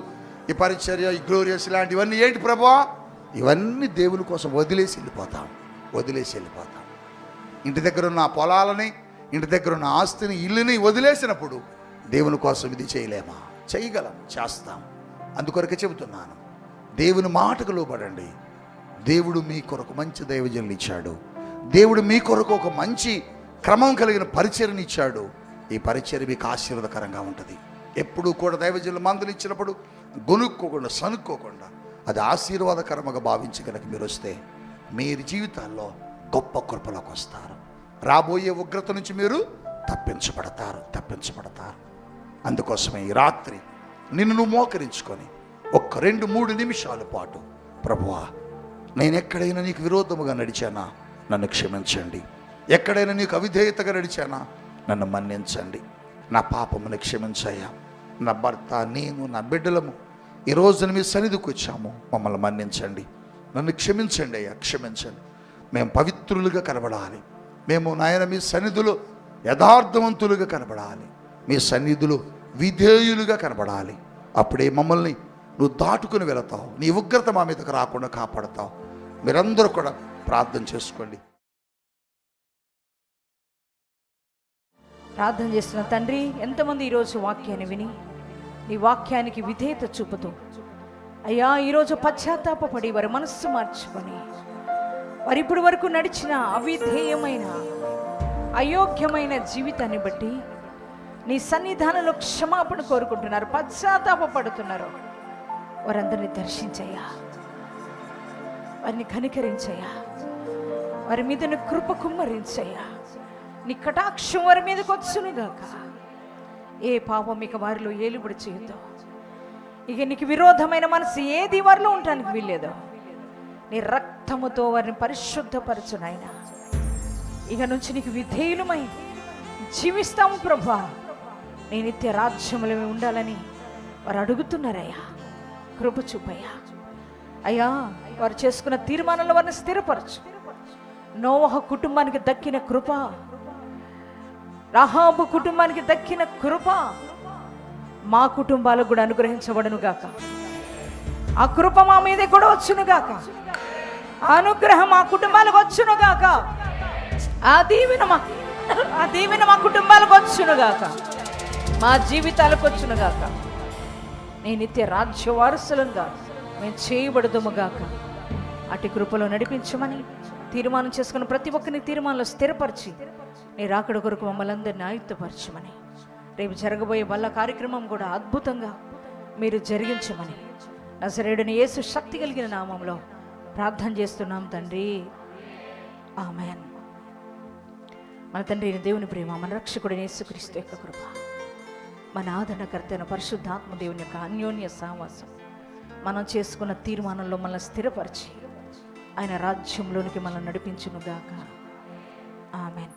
ఈ పరిచర్య, ఈ గ్లోరియస్ ఇలాంటివన్నీ ఏంటి ప్రభువా? ఇవన్నీ దేవుని కోసం వదిలేసి వెళ్ళిపోతాం. ఇంటి దగ్గర ఉన్న పొలాలని, ఇంటి దగ్గర ఉన్న ఆస్తిని, ఇల్లుని వదిలేసినప్పుడు దేవుని కోసం ఇది చేయలేమా? చేయగలం, చేస్తాం. అందుకొరకే చెబుతున్నాను, దేవుని మాటకు లోబడండి. దేవుడు మీ కొరకు మంచి దైవజనులు ఇచ్చాడు. దేవుడు మీ కొరకు ఒక మంచి క్రమం కలిగిన పరిచర్యని ఇచ్చాడు. ఈ పరిచర్య మీకు ఆశీర్వాదకరంగా ఉంటుంది. ఎప్పుడూ కూడా దైవజనులు మందులు ఇచ్చినప్పుడు గొనుక్కోకుండా, సనుక్కోకుండా అది ఆశీర్వాదకరంగా భావించి కనుక మీరు వస్తే మీరు జీవితాల్లో గొప్ప కృపలోకి వస్తారు. రాబోయే ఉగ్రత నుంచి మీరు తప్పించబడతారు. అందుకోసమే ఈ రాత్రి నిన్ను మోకరించుకొని ఒక్క 2-3 నిమిషాల పాటు ప్రభువా, నేను ఎక్కడైనా నీకు విరోధముగా నడిచానా నన్ను క్షమించండి, ఎక్కడైనా నీకు అవిధేయతగా నడిచానా నన్ను మన్నించండి, నా పాపమును క్షమించయ్యా, నా భర్త, నేను, నా బిడ్డలము ఈ రోజున మీ సన్నిధికి వచ్చాము, మమ్మల్ని మన్నించండి, నన్ను క్షమించండి అయ్యా, క్షమించండి. మేము పవిత్రులుగా కనబడాలి. మేము నాయన మీ సన్నిధిలో యథార్థవంతులుగా కనబడాలి. మీ సన్నిధిలో విధేయులుగా కనబడాలి. అప్పుడే మమ్మల్ని నువ్వు దాటుకుని వెళతావు. నీ ఉగ్రత మా మీదకు రాకుండా కాపాడతావు. మీరందరూ కూడా ప్రార్థన చేసుకోండి. ప్రార్థన చేస్తున్న తండ్రి, ఎంతమంది ఈరోజు వాక్యాన్ని విని నీ వాక్యానికి విధేయత చూపుతూ అయ్యా ఈరోజు పశ్చాత్తాపడి వారి మనస్సు మార్చుకొని వారి ఇప్పటి వరకు నడిచిన అవిధేయమైన అయోగ్యమైన జీవితాన్ని బట్టి నీ సన్నిధానంలో క్షమాపణ కోరుకుంటున్నారు, పశ్చాత్తాపడుతున్నారు. వారందరినీ దర్శించయ్యా, వారిని కనికరించయ్యా, వారి మీద నీ కృప కుమ్మరించయ్యా, నీ కటాక్షం వారి మీదకి వచ్చునుగాక. ఏ పాపం ఇక వారిలో ఏలుబడి చేయొద్దు. ఇక నీకు విరోధమైన మనసు ఏది వారిలో ఉండడానికి వీల్లేదు. నీ రక్తముతో వారిని పరిశుద్ధపరచు నాయనా. ఇక నుంచి నీకు విధేయులమై జీవిస్తాము ప్రభా. నీ నిత్య రాజ్యములో ఉండాలని వారు అడుగుతున్నారయ్యా. కృప చూపయ్యా. అయ్యా వారు చేసుకున్న తీర్మానంలో వారిని స్థిరపరచు. నోవహు కుటుంబానికి దక్కిన కృప, రాహాబు కుటుంబానికి దక్కిన కృప మా కుటుంబాలకు కూడా అనుగ్రహించబడును గాక. ఆ కృప మా మీదే కూడా వచ్చును గాక. ఆ అనుగ్రహం మా కుటుంబాలకు వచ్చును గాక. ఆ దీవెన మా కుటుంబాలకు వచ్చును గాక, మా జీవితాలకు వచ్చును గాక. నీ నిత్య రాజ్య వారసులంగా మేము చేయబడదుము గాక. అటు కృపలో నడిపించమని తీర్మానం చేసుకున్న ప్రతి ఒక్కరిని తీర్మానంలో స్థిరపరిచి నీ రాకడ కొరకు మమ్మల్ని అందరినీ ఆయుత్తపరచమని, రేపు జరగబోయే వల్ల కార్యక్రమం కూడా అద్భుతంగా మీరు జరిగించమని నజరేయుడైన యేసు శక్తి కలిగిన నామంలో ప్రార్థన చేస్తున్నాం తండ్రి, ఆమేన్. మన తండ్రి అయిన దేవుని ప్రేమ, మన రక్షకుడైన యేసుక్రీస్తు యొక్క కృప, మన ఆదరణకర్త అయిన పరిశుద్ధాత్మ దేవుని యొక్క అన్యోన్య సహవాసం, మనం చేసుకున్న తీర్మానంలో మనల్ని స్థిరపరిచి ఆయన రాజ్యంలోనికి మనం నడిపించునుగాక. ఆమేన్.